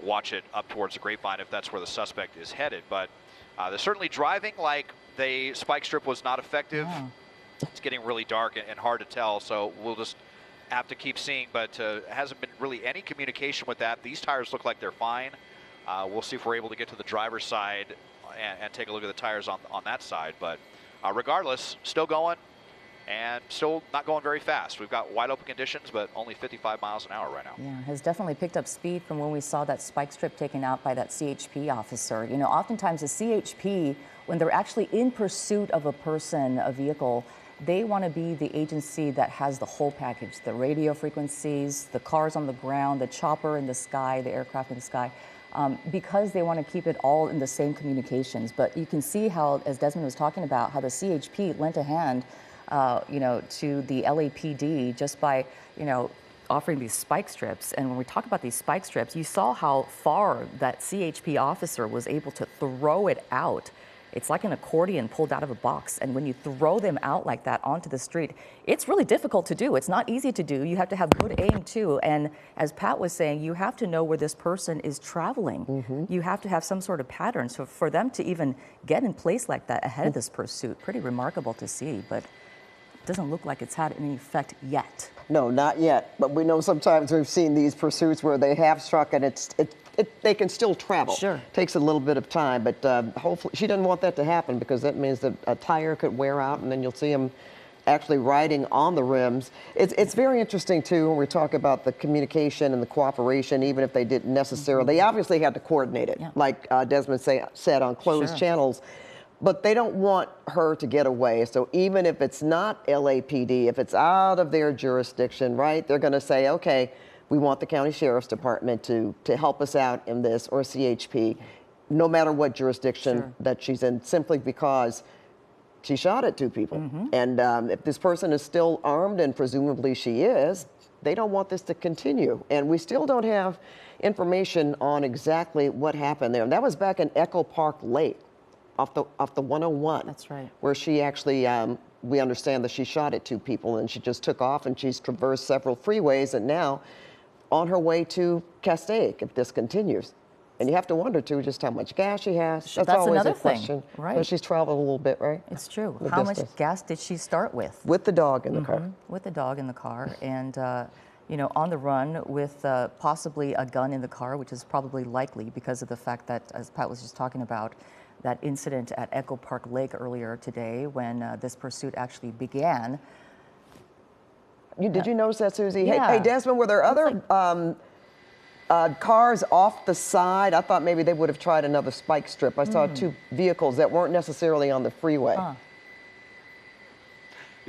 Speaker 3: watch it up towards the Grapevine if that's where the suspect is headed. But they're certainly driving like the spike strip was not effective.
Speaker 4: Yeah.
Speaker 3: It's getting really dark and hard to tell, so we'll just have to keep seeing, but hasn't been really any communication with that. These tires look like they're fine. We'll see if we're able to get to the driver's side and take a look at the tires on that side. But regardless, still going and still not going very fast. We've got wide open conditions, but only 55 miles an hour right now.
Speaker 4: Yeah, has definitely picked up speed from when we saw that spike strip taken out by that CHP officer. You know, oftentimes the CHP, when they're actually in pursuit of a person, a vehicle, they want to be the agency that has the whole package, the radio frequencies, the cars on the ground, the chopper in the sky, the aircraft in the sky, because they want to keep it all in the same communications. But you can see how, as Desmond was talking about, how the CHP lent a hand to the LAPD just by, offering these spike strips. And when we talk about these spike strips, you saw how far that CHP officer was able to throw it out. It's like an accordion pulled out of a box. And when you throw them out like that onto the street, it's really difficult to do. It's not easy to do. You have to have good aim too. And as Pat was saying, you have to know where this person is traveling. Mm-hmm. You have to have some sort of pattern. So for them to even get in place like that ahead of this pursuit, pretty remarkable to see. But it doesn't look like it's had any effect yet.
Speaker 5: No, not yet. But we know sometimes we've seen these pursuits where they have struck and they can still travel.
Speaker 4: Sure.
Speaker 5: Takes a little bit of time, but hopefully she doesn't want that to happen, because that means that a tire could wear out and then you'll see them actually riding on the rims. It's very interesting too when we talk about the communication and the cooperation, even if they didn't necessarily. They obviously had to coordinate it, like Desmond said, on closed channels. But they don't want her to get away. So even if it's not LAPD, if it's out of their jurisdiction, right, they're going to say, okay, we want the county sheriff's department to help us out in this, or CHP, no matter what jurisdiction that she's in, simply because she shot at two people. Mm-hmm. And if this person is still armed, and presumably she is, they don't want this to continue. And we still don't have information on exactly what happened there. And that was back in Echo Park Lake, off the 101.
Speaker 4: That's right.
Speaker 5: Where she actually, we understand that she shot at two people, and she just took off, and she's traversed several freeways, and now on her way to Castaic if this continues. And you have to wonder too just how much gas she has. That's always
Speaker 4: another
Speaker 5: a question.
Speaker 4: Thing, right?
Speaker 5: So she's traveled a little bit, right?
Speaker 4: It's true. How much gas did she start with?
Speaker 5: With the dog in the car.
Speaker 4: With the dog in the car, and on the run with possibly a gun in the car, which is probably likely because of the fact that, as Pat was just talking about, that incident at Echo Park Lake earlier today when this pursuit actually began.
Speaker 5: Did you notice that, Susie?
Speaker 4: Yeah.
Speaker 5: Hey, Desmond, were there other cars off the side? I thought maybe they would have tried another spike strip. I saw two vehicles that weren't necessarily on the freeway.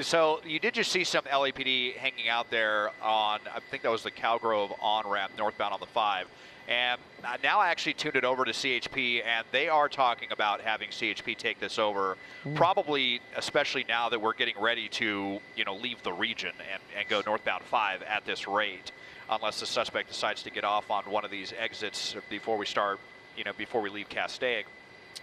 Speaker 3: So you did just see some LAPD hanging out there on, I think that was the Cowgrove on-ramp northbound on the 5. And now I actually tuned it over to CHP, and they are talking about having CHP take this over, probably especially now that we're getting ready to, leave the region and go northbound 5 at this rate, unless the suspect decides to get off on one of these exits before we start, before we leave Castaic.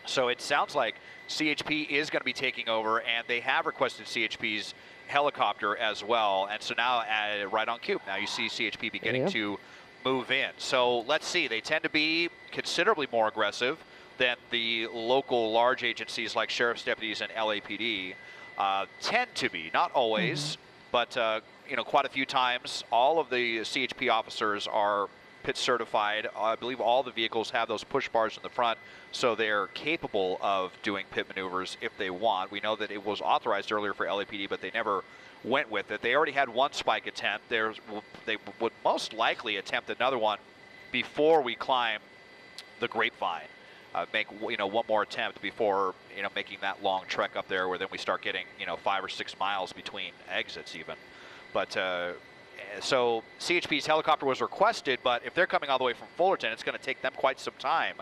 Speaker 3: So it sounds like CHP is going to be taking over, and they have requested CHP's helicopter as well. And so now, right on cue, now you see CHP beginning to move in. So let's see, they tend to be considerably more aggressive than the local large agencies like sheriff's deputies and LAPD tend to be, not always, but quite a few times. All of the CHP officers are pit certified. I believe all the vehicles have those push bars in the front, so they're capable of doing pit maneuvers if they want. We know that it was authorized earlier for LAPD, but they never went with it. They already had one spike attempt. They would most likely attempt another one before we climb the Grapevine. Make one more attempt before making that long trek up there, where then we start getting 5 or 6 miles between exits even. But so CHP's helicopter was requested, but if they're coming all the way from Fullerton, it's going to take them quite some time.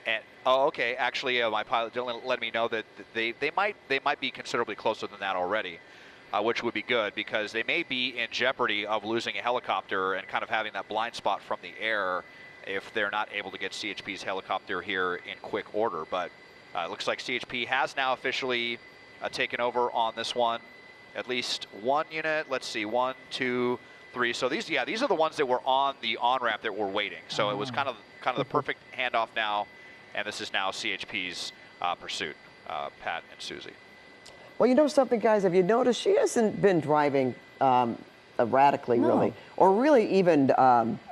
Speaker 3: And okay, actually, my pilot let me know that they might be considerably closer than that already. Which would be good, because they may be in jeopardy of losing a helicopter and kind of having that blind spot from the air if they're not able to get CHP's helicopter here in quick order. But it looks like CHP has now officially taken over on this one. At least one unit. Let's see, 1, 2, 3. So these are the ones that were on the on-ramp that were waiting. So it was kind kind of the perfect handoff now, and this is now CHP's pursuit, Pat and Susie.
Speaker 5: Well, you know something, guys, have you noticed she hasn't been driving erratically, really, or really even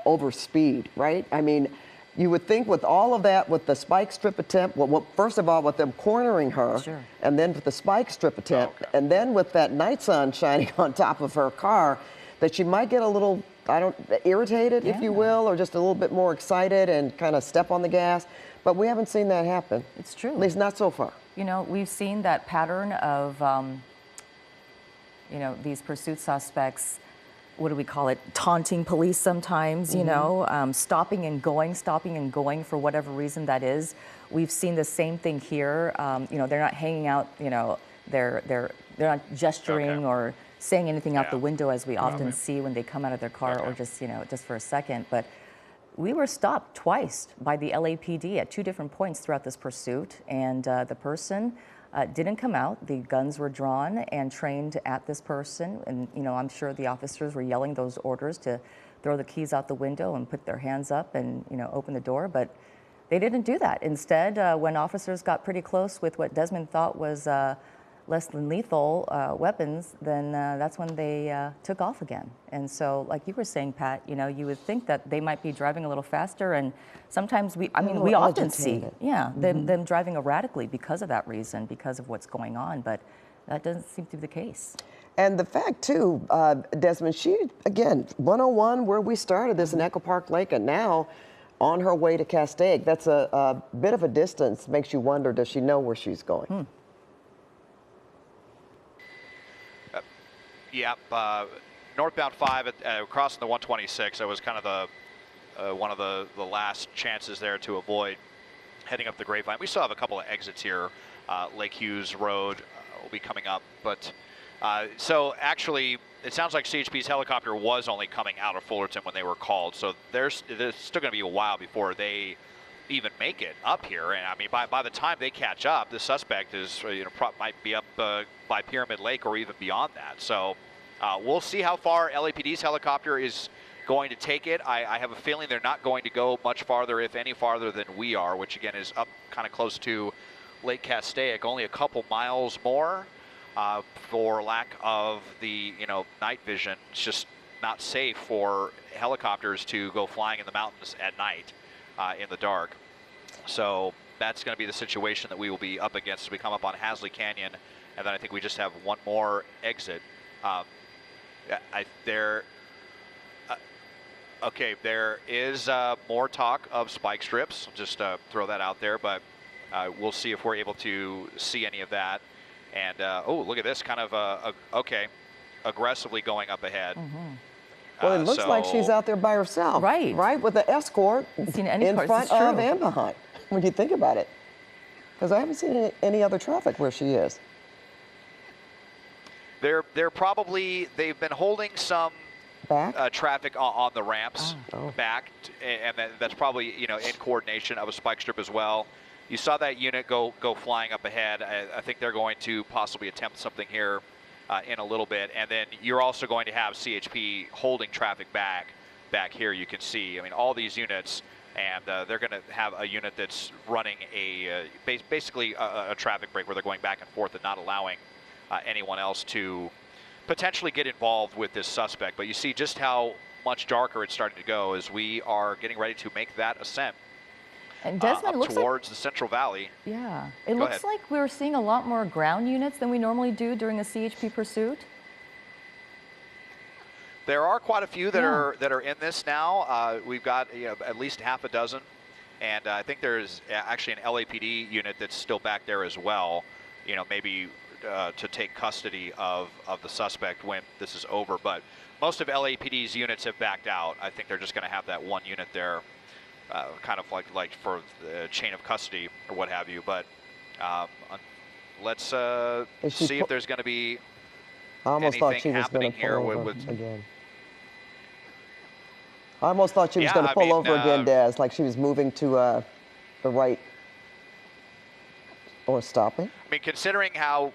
Speaker 5: over speed, right? I mean, you would think with all of that, with the spike strip attempt, well, first of all, with them cornering her, and then with the spike strip attempt, and then with that night sun shining on top of her car, that she might get a little, irritated, if you will, or just a little bit more excited and kind of step on the gas. But we haven't seen that happen.
Speaker 4: It's true.
Speaker 5: At least not so far.
Speaker 4: You know, we've seen that pattern of, you know, these pursuit suspects, what do we call it, taunting police sometimes, you know, stopping and going for whatever reason that is. We've seen the same thing here. You know, they're not hanging out, you know, they're not gesturing or saying anything out the window as we often see when they come out of their car or just, you know, just for a second. But we were stopped twice by the LAPD at 2 different points throughout this pursuit, and the person didn't come out. The guns were drawn and trained at this person, and you know, I'm sure the officers were yelling those orders to throw the keys out the window and put their hands up and, you know, open the door, but they didn't do that. Instead, when officers got pretty close with what Desmond thought was less than lethal weapons, then that's when they took off again. And so, like you were saying, Pat, you know, you would think that they might be driving a little faster, and sometimes we often see, them driving erratically because of that reason, because of what's going on, but that doesn't seem to be the case.
Speaker 5: And the fact, too, Desmond, she, again, 101, where we started this in Echo Park Lake, and now on her way to Castaic. That's a bit of a distance. Makes you wonder, does she know where she's going?
Speaker 3: Yep, northbound 5 crossing the 126. That was kind of the one of the last chances there to avoid heading up the Grapevine. We still have a couple of exits here. Lake Hughes Road will be coming up, but so actually it sounds like CHP's helicopter was only coming out of Fullerton when they were called. So there's still going to be a while before they even make it up here. And I mean, by the time they catch up, the suspect is, you know, might be up by Pyramid Lake or even beyond that. So we'll see how far LAPD's helicopter is going to take it. I have a feeling they're not going to go much farther, if any farther, than we are, which again is up kind of close to Lake Castaic, only a couple miles more. For lack of the, you know, night vision, it's just not safe for helicopters to go flying in the mountains at night in the dark. So that's going to be the situation that we will be up against as we come up on Hasley Canyon, and then I think we just have one more exit. Okay, there is more talk of spike strips. I'll just throw that out there, but we'll see if we're able to see any of that. And oh, look at this, kind of okay, aggressively going up ahead.
Speaker 5: Well, it looks like she's out there by herself.
Speaker 4: Right.
Speaker 5: Right, with the escort in front of and behind, when you think about it. Because I haven't seen any other traffic where she is.
Speaker 3: They're probably, they've been holding some traffic on the ramps back, and that's probably, you know, in coordination of a spike strip as well. You saw that unit go flying up ahead. I think they're going to possibly attempt something here in a little bit, and then you're also going to have CHP holding traffic back here. You can see, I mean, all these units, and they're going to have a unit that's running basically a traffic break where they're going back and forth and not allowing anyone else to potentially get involved with this suspect. But you see just how much darker it's starting to go as we are getting ready to make that ascent.
Speaker 4: And Desmond,
Speaker 3: up towards the Central Valley.
Speaker 4: Yeah, it looks like we're seeing a lot more ground units than we normally do during a CHP pursuit.
Speaker 3: There are quite a few that are in this now. We've got, you know, at least half a dozen, and I think there's actually an LAPD unit that's still back there as well. You know, maybe to take custody of the suspect when this is over. But most of LAPD's units have backed out. I think they're just going to have that one unit there. Kind of like for the chain of custody or what have you, but let's see if there's going to be anything happening here with
Speaker 5: again. I almost thought she was going to pull over again, Des, like she was moving to the right or stopping.
Speaker 3: I mean, considering how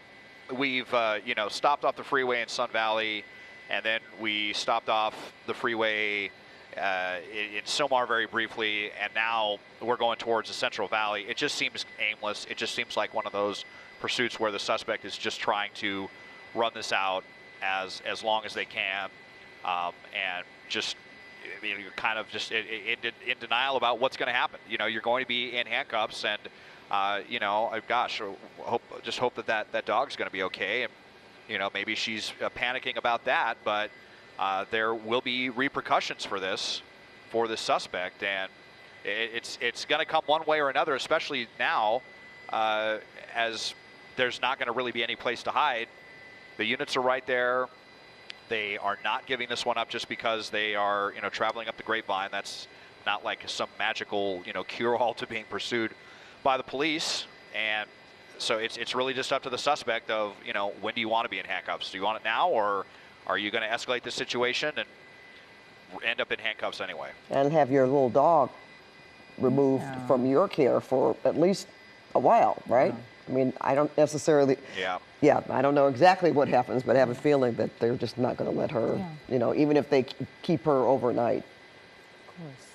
Speaker 3: we've you know, stopped off the freeway in Sun Valley, and then we stopped off the freeway in Silmar very briefly, and now we're going towards the Central Valley. It just seems aimless. It just seems like one of those pursuits where the suspect is just trying to run this out as long as they can, and just you're kind of just in denial about what's going to happen. You know, you're going to be in handcuffs, and you know, gosh, just hope that dog's going to be okay. And you know, maybe she's panicking about that, but there will be repercussions for this suspect, and it's going to come one way or another, especially now, as there's not going to really be any place to hide. The units are right there. They are not giving this one up just because they are, you know, traveling up the Grapevine. That's not like some magical, you know, cure-all to being pursued by the police. And so it's really just up to the suspect of, you know, when do you want to be in handcuffs? Do you want it now, or are you going to escalate the situation and end up in handcuffs anyway?
Speaker 5: And have your little dog removed from your care for at least a while, right? I mean, I don't necessarily. Yeah, I don't know exactly what happens, but I have a feeling that they're just not going to let her, you know, even if they keep her overnight.
Speaker 4: Of course.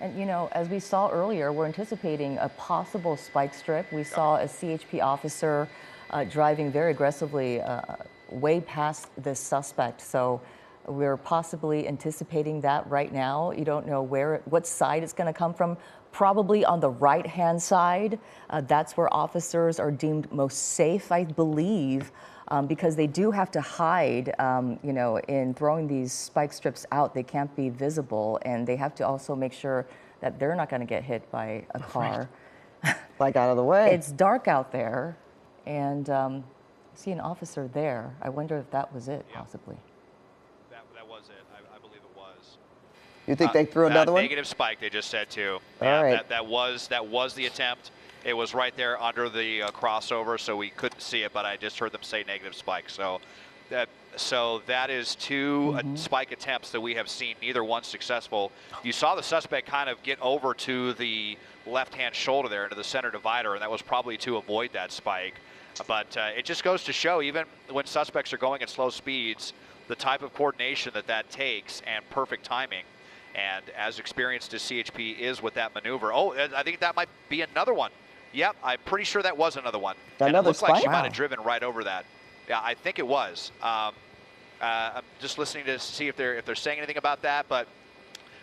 Speaker 4: And, you know, as we saw earlier, we're anticipating a possible spike strip. We saw a CHP officer driving very aggressively way past this suspect. So we're possibly anticipating that right now. You don't know what side it's going to come from. Probably on the right-hand side. That's where officers are deemed most safe, I believe, because they do have to hide, you know, in throwing these spike strips out. They can't be visible, and they have to also make sure that they're not going to get hit by a car.
Speaker 5: Like out of the way.
Speaker 4: It's dark out there, and I see an officer there. I wonder if that was it, possibly.
Speaker 3: That was it. I believe it was.
Speaker 5: You think they threw another one?
Speaker 3: Negative spike, they just said too.
Speaker 5: All right.
Speaker 3: That was the attempt. It was right there under the crossover, so we couldn't see it, but I just heard them say negative spike. So that is two spike attempts that we have seen, neither one successful. You saw the suspect kind of get over to the left-hand shoulder there into the center divider, and that was probably to avoid that spike. But it just goes to show, even when suspects are going at slow speeds, the type of coordination that takes and perfect timing. And as experienced as CHP is with that maneuver, I think that might be another one. Yep, I'm pretty sure that was another one.
Speaker 5: Another
Speaker 3: and it looks like
Speaker 5: spike?
Speaker 3: she might have driven right over that. Yeah, I think it was. I'm just listening to see if they're saying anything about that, but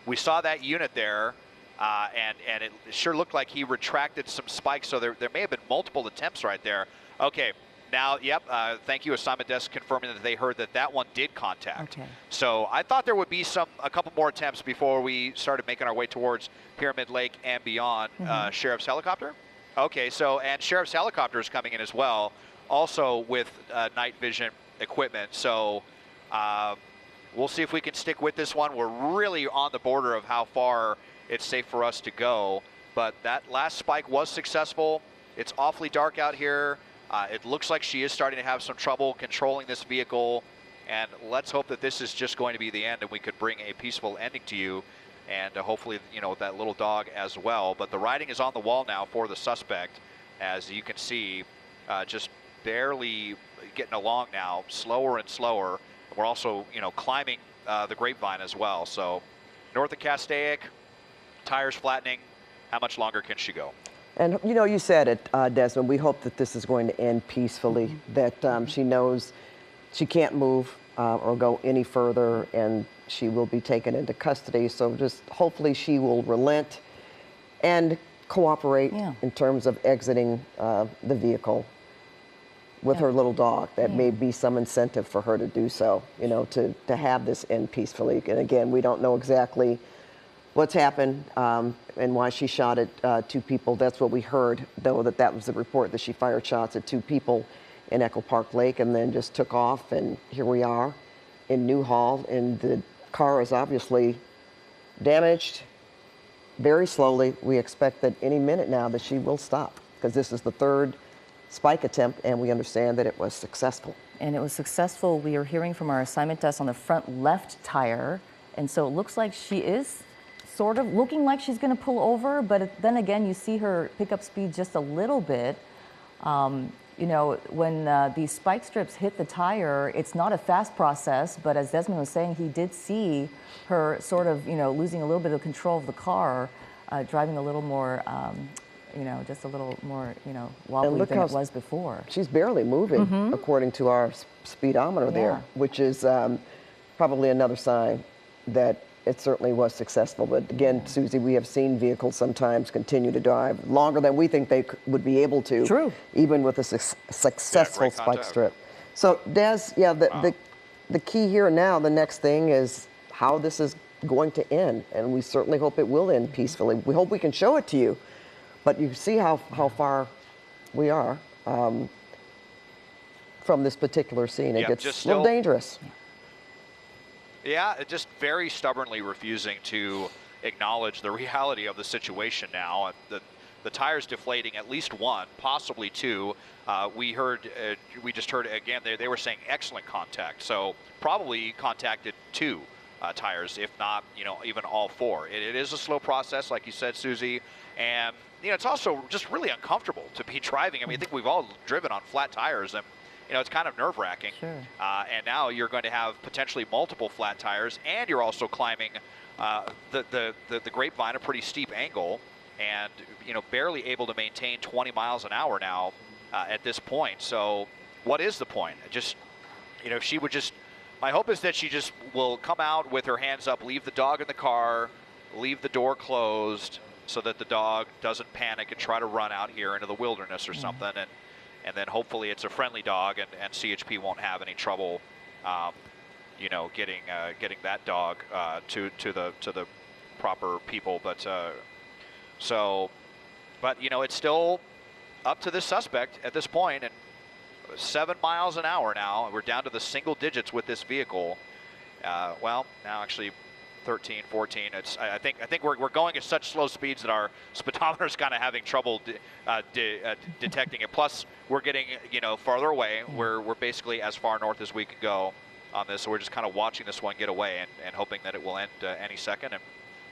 Speaker 3: we saw that unit there, and it sure looked like he retracted some spikes, so there may have been multiple attempts right there. Okay. Now, thank you, assignment desk, confirming that they heard that one did contact.
Speaker 4: Okay.
Speaker 3: So I thought there would be a couple more attempts before we started making our way towards Pyramid Lake and beyond. Sheriff's helicopter? Okay, and Sheriff's helicopter is coming in as well, also with night vision equipment. So we'll see if we can stick with this one. We're really on the border of how far it's safe for us to go. But that last spike was successful. It's awfully dark out here. It looks like she is starting to have some trouble controlling this vehicle, and let's hope that this is just going to be the end and we could bring a peaceful ending to you, and hopefully, you know, that little dog as well. But the writing is on the wall now for the suspect, as you can see, just barely getting along now, slower and slower. We're also, you know, climbing the Grapevine as well. So north of Castaic, tires flattening. How much longer can she go?
Speaker 5: And, you know, you said it, Desmond, we hope that this is going to end peacefully, that she knows she can't move or go any further, and she will be taken into custody. So just hopefully she will relent and cooperate in terms of exiting the vehicle with her little dog. That may be some incentive for her to do so, you know, to have this end peacefully. And again, we don't know exactly what's happened and why she shot at two people. That's what we heard, though, that was the report, that she fired shots at two people in Echo Park Lake and then just took off. And here we are in Newhall, and the car is obviously damaged very slowly. We expect that any minute now that she will stop, because this is the third spike attempt, and we understand that it was successful.
Speaker 4: And it was successful. We are hearing from our assignment desk on the front left tire, and so it looks like she is sort of looking like she's going to pull over, but then again, you see her pick up speed just a little bit. you know, when these spike strips hit the tire, it's not a fast process, but as Desmond was saying, he did see her sort of, you know, losing a little bit of control of the car, driving a little more, you know, just a little more, you know, wobbly than it was before.
Speaker 5: She's barely moving, according to our speedometer there, which is probably another sign that it certainly was successful. But again, Susie, we have seen vehicles sometimes continue to drive longer than we think they would be able to.
Speaker 4: True.
Speaker 5: Even with a successful spike strip. So Des, the key here now, the next thing is how this is going to end. And we certainly hope it will end peacefully. We hope we can show it to you. But you see how far we are from this particular scene. It gets a little dangerous.
Speaker 3: Yeah, just very stubbornly refusing to acknowledge the reality of the situation now. The tire's deflating, at least one, possibly two. We just heard again, they were saying excellent contact. So probably contacted two tires, if not, you know, even all four. It is a slow process, like you said, Susie. And, you know, it's also just really uncomfortable to be driving. I mean, I think we've all driven on flat tires, and, you know, it's kind of nerve-wracking.
Speaker 4: Sure.
Speaker 3: And now you're going to have potentially multiple flat tires, and you're also climbing the Grapevine, a pretty steep angle, and, you know, barely able to maintain 20 miles an hour now at this point. So what is the point? Just, you know, if she would just, my hope is that she just will come out with her hands up, leave the dog in the car, leave the door closed so that the dog doesn't panic and try to run out here into the wilderness or something. And then hopefully it's a friendly dog, and CHP won't have any trouble, you know, getting that dog to the proper people. But but you know, it's still up to this suspect at this point, and 7 miles an hour now. We're down to the single digits with this vehicle. Well, now actually 13, 14. I think we're going at such slow speeds that our speedometer's kind of having trouble detecting it. Plus, we're getting, you know, farther away. We're basically as far north as we can go on this. So we're just kind of watching this one get away and hoping that it will end any second, and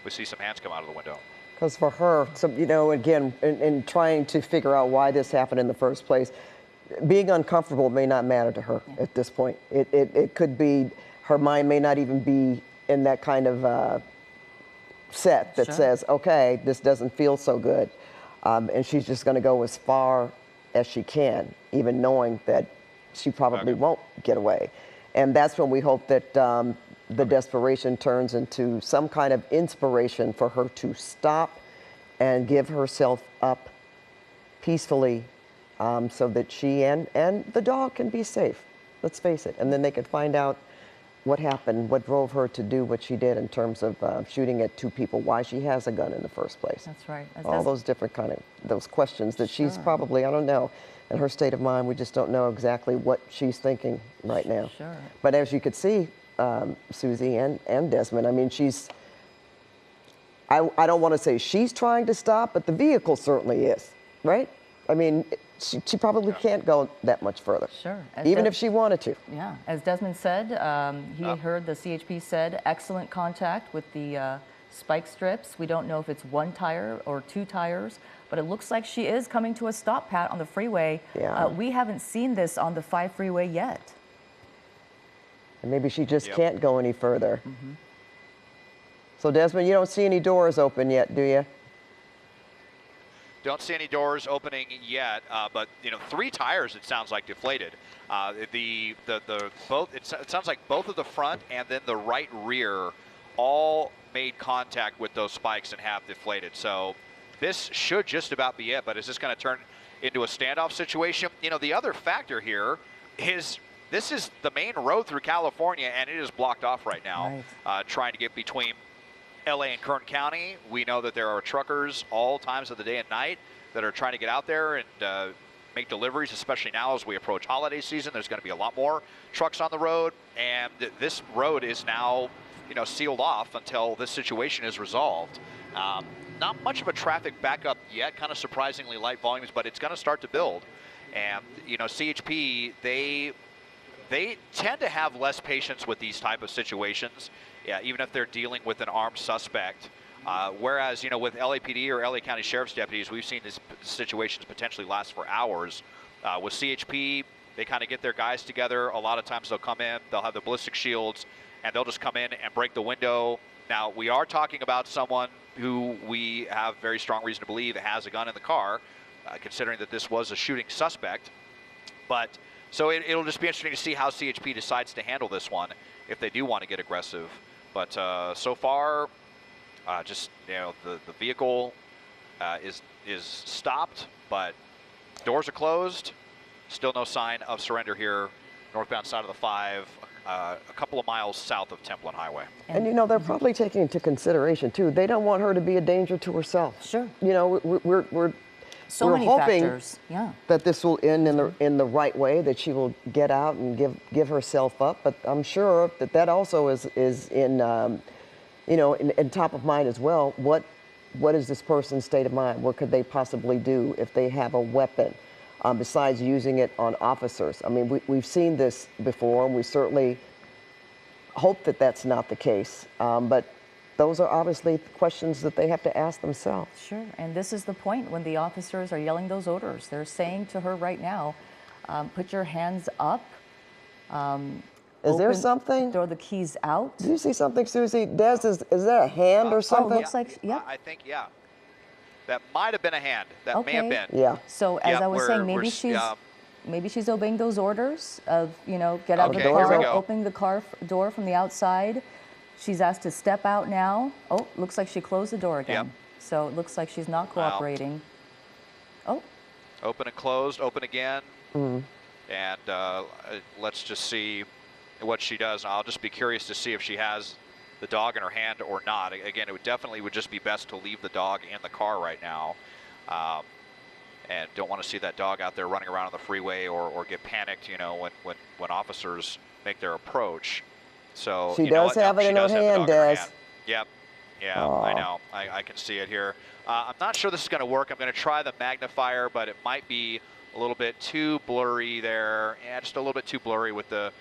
Speaker 3: we see some hands come out of the window.
Speaker 5: Because for her, so, you know, again, in trying to figure out why this happened in the first place, being uncomfortable may not matter to her at this point. It could be, her mind may not even be in that kind of set that says, okay, this doesn't feel so good. And she's just going to go as far as she can, even knowing that she probably won't get away. And that's when we hope that the desperation turns into some kind of inspiration for her to stop and give herself up peacefully, so that she and the dog can be safe. Let's face it. And then they can find out what happened, what drove her to do what she did in terms of shooting at two people, why she has a gun in the first place.
Speaker 4: That's right.
Speaker 5: All those different kind of those questions that she's probably, I don't know, in her state of mind, we just don't know exactly what she's thinking right now.
Speaker 4: Sure.
Speaker 5: But as you could see, Susie and Desmond, I mean, she's, I don't want to say she's trying to stop, but the vehicle certainly is, right? I mean, she probably can't go that much further.
Speaker 4: Sure.
Speaker 5: Even if she wanted to.
Speaker 4: Yeah. As Desmond said, he heard the CHP said excellent contact with the spike strips. We don't know if it's one tire or two tires, but it looks like she is coming to a stop, Pat, on the freeway.
Speaker 5: Yeah.
Speaker 4: We haven't seen this on the 5 freeway yet.
Speaker 5: And maybe she just can't go any further. So Desmond, you don't see any doors open yet, do you?
Speaker 3: Don't see any doors opening yet, but you know, 3 tires it sounds like deflated. Both it sounds like both of the front and then the right rear all made contact with those spikes and have deflated. So this should just about be it. But is this going to turn into a standoff situation? You know, the other factor here is this is the main road through California, and it is blocked off right now, trying to get between LA and Kern County. We know that there are truckers all times of the day and night that are trying to get out there and make deliveries, especially now as we approach holiday season. There's going to be a lot more trucks on the road, and this road is now, you know, sealed off until this situation is resolved. Not much of a traffic backup yet, kind of surprisingly light volumes, but it's going to start to build. And, you know, CHP, they tend to have less patience with these type of situations. Yeah, even if they're dealing with an armed suspect. Whereas, you know, with LAPD or LA County Sheriff's deputies, we've seen these situations potentially last for hours With CHP, they kind of get their guys together. A lot of times they'll come in, they'll have the ballistic shields, and they'll just come in and break the window. Now, we are talking about someone who we have very strong reason to believe has a gun in the car, considering that this was a shooting suspect. But so it'll just be interesting to see how CHP decides to handle this one if they do want to get aggressive. But so far, just the vehicle is stopped, but doors are closed. Still no sign of surrender here, northbound side of the 5, a couple of miles south of Templin Highway.
Speaker 5: And they're probably taking into consideration too. They don't want her to be a danger to herself.
Speaker 4: Sure.
Speaker 5: We're
Speaker 4: so
Speaker 5: we're
Speaker 4: many
Speaker 5: hoping
Speaker 4: factors. Yeah.
Speaker 5: that this will end in the right way, that she will get out and give herself up. But I'm sure that also is in in top of mind as well. What is this person's state of mind? What could they possibly do if they have a weapon, besides using it on officers? I mean, we've seen this before, and we certainly hope that that's not the case. But those are obviously questions that they have to ask themselves.
Speaker 4: Sure, and this is the point when the officers are yelling those orders. They're saying to her right now, put your hands up.
Speaker 5: Is there something?
Speaker 4: Throw the keys out.
Speaker 5: Do you see something, Susie? Des, is there a hand or something?
Speaker 4: Oh, looks like, yeah.
Speaker 3: I think, yeah. That might have been a hand. That may have been.
Speaker 5: Yeah.
Speaker 4: So as I was saying, maybe she's obeying those orders of, get out of the car, opening the car door from the outside. She's asked to step out now. Oh, looks like she closed the door again.
Speaker 3: Yep.
Speaker 4: So it looks like she's not cooperating. Oh.
Speaker 3: Open and closed, open again. And let's just see what she does. I'll just be curious to see if she has the dog in her hand or not. Again, it definitely would just be best to leave the dog in the car right now. And don't want to see that dog out there running around on the freeway or get panicked, when officers make their approach. So
Speaker 5: she does have it in her hand, Des.
Speaker 3: Yep. Yeah, I know. I can see it here. I'm not sure this is going to work. I'm going to try the magnifier, but it might be a little bit too blurry there. Yeah, just a little bit too blurry with the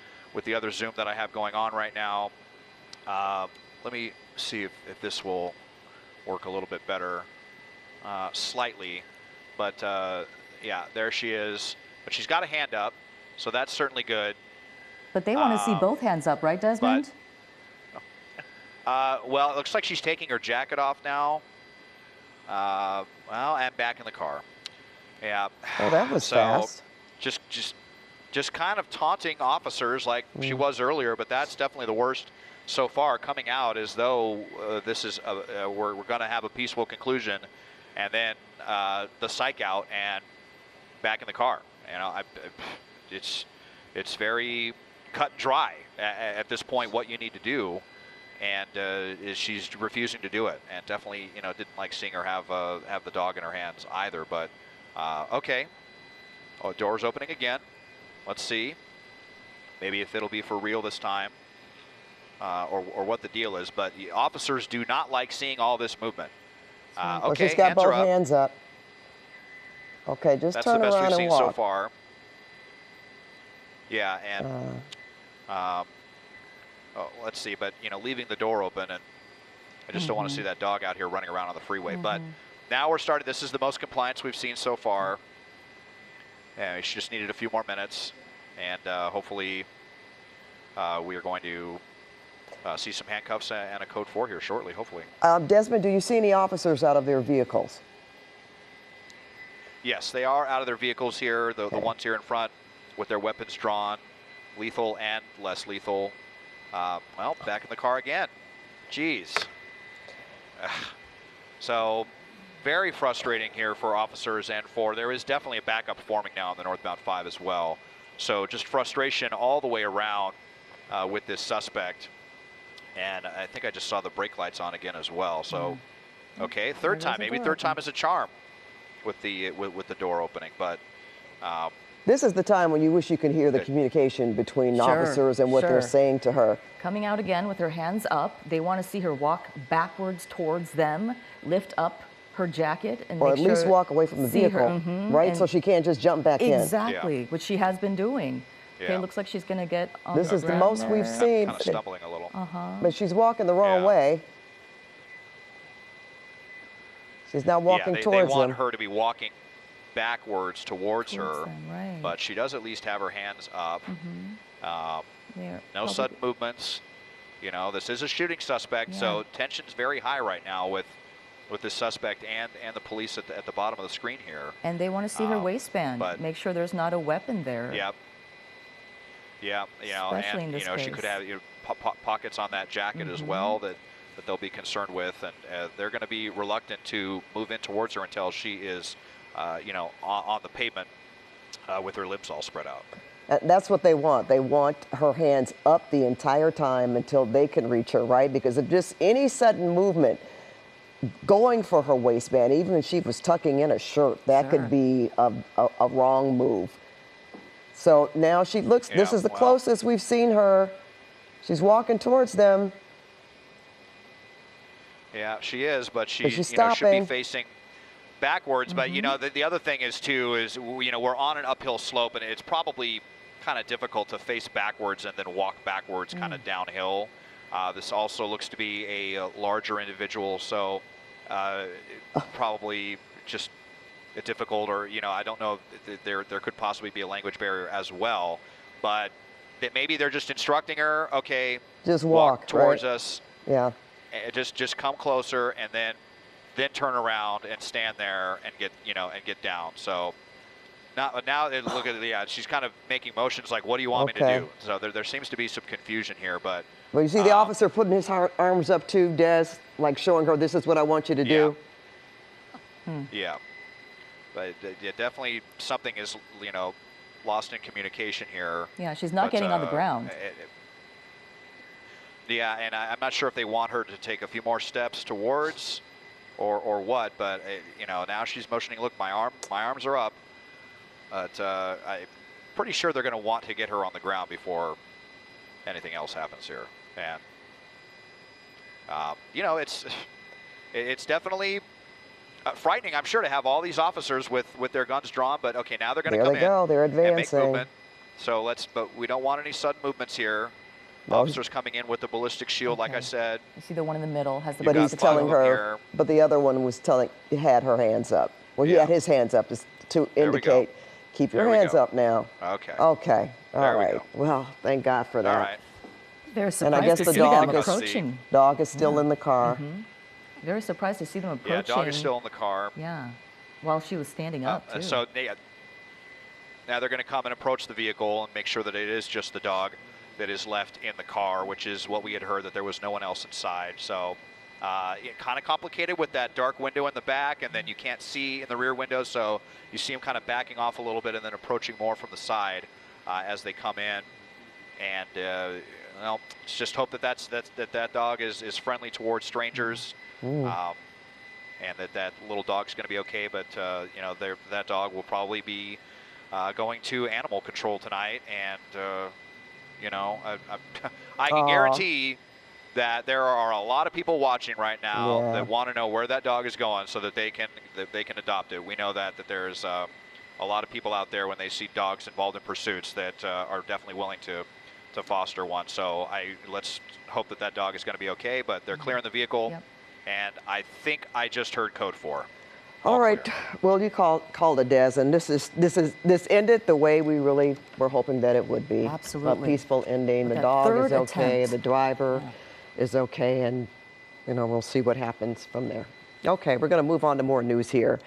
Speaker 3: other zoom that I have going on right now. Let me see if this will work a little bit better, slightly. But yeah, there she is. But she's got a hand up, so that's certainly good.
Speaker 4: But they want to see both hands up, right, Desmond?
Speaker 3: Well, it looks like she's taking her jacket off now. Well, and back in the car. Yeah.
Speaker 5: Oh, that was fast.
Speaker 3: Just kind of taunting officers like she was earlier, but that's definitely the worst so far. Coming out as though this is we're going to have a peaceful conclusion, and then the psych out and back in the car. It's very cut and dry at this point what you need to do, and she's refusing to do it, and definitely didn't like seeing her have the dog in her hands either. But okay, door's opening again. Let's see, maybe if it'll be for real this time, or what the deal is. But the officers do not like seeing all this movement. Okay,
Speaker 5: she's got both hands up. Okay, just turn around and walk.
Speaker 3: That's the best we've seen so far. Yeah, and let's see, but leaving the door open, and I just don't want to see that dog out here running around on the freeway. But now we're starting. This is the most compliance we've seen so far. Yeah, she just needed a few more minutes, and hopefully we are going to see some handcuffs and a code 4 here shortly, hopefully.
Speaker 5: Desmond, do you see any officers out of their vehicles?
Speaker 3: Yes, they are out of their vehicles here, the ones here in front with their weapons drawn, lethal and less lethal. Well, back in the car again. Jeez. So very frustrating here for officers and there is definitely a backup forming now on the northbound 5 as well. So just frustration all the way around with this suspect. And I think I just saw the brake lights on again as well. So, okay, third time, maybe third time is a charm with the door opening. But
Speaker 5: this is the time when you wish you could hear the communication between officers and what they're saying to her.
Speaker 4: Coming out again with her hands up. They want to see her walk backwards towards them, lift up her jacket, and
Speaker 5: or at least walk away from the vehicle, right? So she can't just jump back in.
Speaker 4: Exactly, which she has been doing. Yeah. Okay, looks like she's going to get on
Speaker 5: This is the most we've seen.
Speaker 3: Kind of stumbling a little.
Speaker 5: But she's walking the wrong way. She's now walking towards them.
Speaker 3: They want her to be walking. backwards towards her,
Speaker 4: them, right.
Speaker 3: but she does at least have her hands up.
Speaker 4: They're
Speaker 3: No
Speaker 4: probably-
Speaker 3: sudden movements. You know, this is a shooting suspect, so tension's very high right now with the suspect and the police at the bottom of the screen here.
Speaker 4: And they want to see her waistband.
Speaker 3: but-
Speaker 4: Make sure there's not a weapon there.
Speaker 3: Yep. Yeah, you know,
Speaker 4: Especially in
Speaker 3: and
Speaker 4: this
Speaker 3: you know, she could
Speaker 4: case.
Speaker 3: have pockets on that jacket as well that they'll be concerned with, and they're going to be reluctant to move in towards her until she is, you know, on the pavement with her limbs all spread out.
Speaker 5: That's what they want. They want her hands up the entire time until they can reach her, right? Because if just any sudden movement going for her waistband, even if she was tucking in a shirt, that could be a wrong move. So now she looks, this is the closest we've seen her. She's walking towards them.
Speaker 3: Yeah, she is, but she
Speaker 5: she's
Speaker 3: you know, should be
Speaker 5: stopping.
Speaker 3: facing backwards. But you know, the other thing is too is, you know, we're on an uphill slope, and it's probably kind of difficult to face backwards and then walk backwards kind of downhill. This also looks to be a larger individual, so probably just difficult, or you know, I don't know. There could possibly be a language barrier as well, but that maybe they're just instructing her, okay,
Speaker 5: Just walk
Speaker 3: towards
Speaker 5: right?
Speaker 3: us.
Speaker 5: Yeah.
Speaker 3: Just come closer, and then turn around and stand there and get down. So now look at the she's kind of making motions like, what do you want me to do? So there seems to be some confusion here, but.
Speaker 5: Well, you see the officer putting his arms up too, Des, like showing her, this is what I want you to do.
Speaker 3: Yeah, but yeah, definitely something is, you know, lost in communication here.
Speaker 4: Yeah, she's not getting on the ground.
Speaker 3: Yeah, and I'm not sure if they want her to take a few more steps towards or what, but you know, now she's motioning, look, my arms are up. But I'm pretty sure they're going to want to get her on the ground before anything else happens here. And you know, it's definitely frightening, I'm sure, to have all these officers with their guns drawn. But okay, now they're going to come in.
Speaker 5: There they go. They're
Speaker 3: and make
Speaker 5: advancing.
Speaker 3: movement. So but we don't want any sudden movements here. Officers coming in with the ballistic shield, like I said.
Speaker 4: You see the one in the middle has the
Speaker 5: But he's
Speaker 4: ballistic
Speaker 5: telling
Speaker 4: shield.
Speaker 5: her, but the other one was had her hands up. Well, he had his hands up to indicate, keep your hands up now.
Speaker 3: Okay.
Speaker 5: Okay. All
Speaker 3: There we
Speaker 5: right.
Speaker 3: go.
Speaker 5: Well, thank God for that.
Speaker 3: All right.
Speaker 4: Very
Speaker 5: And I
Speaker 4: surprised
Speaker 5: guess
Speaker 4: to
Speaker 5: the
Speaker 4: see them
Speaker 5: dog is,
Speaker 4: approaching.
Speaker 5: dog is still in the car.
Speaker 4: Very surprised to see them approaching.
Speaker 3: Yeah, dog is still in the car.
Speaker 4: Yeah, while she was standing up, too.
Speaker 3: So now they're going to come and approach the vehicle and make sure that it is just the dog that is left in the car, which is what we had heard, that there was no one else inside. So kind of complicated with that dark window in the back, and then you can't see in the rear window, so you see them kind of backing off a little bit and then approaching more from the side as they come in. And well, let's just hope that that dog is friendly towards strangers, and that little dog's going to be okay. But you know, that dog will probably be going to animal control tonight, and you know, I can guarantee that there are a lot of people watching right now that want to know where that dog is going, so that they can adopt it. We know that there's a lot of people out there, when they see dogs involved in pursuits, that are definitely willing to foster one. So let's hope that dog is going to be okay. But they're clearing the vehicle, and I think I just heard code 4.
Speaker 5: All right. Clear. Well, you called it, Des, and this ended the way we really were hoping that it would be.
Speaker 4: Absolutely.
Speaker 5: A peaceful ending.
Speaker 4: With
Speaker 5: the
Speaker 4: that
Speaker 5: dog
Speaker 4: third
Speaker 5: is okay.
Speaker 4: attempt.
Speaker 5: The driver is okay, and you know, we'll see what happens from there. Okay, we're going to move on to more news here.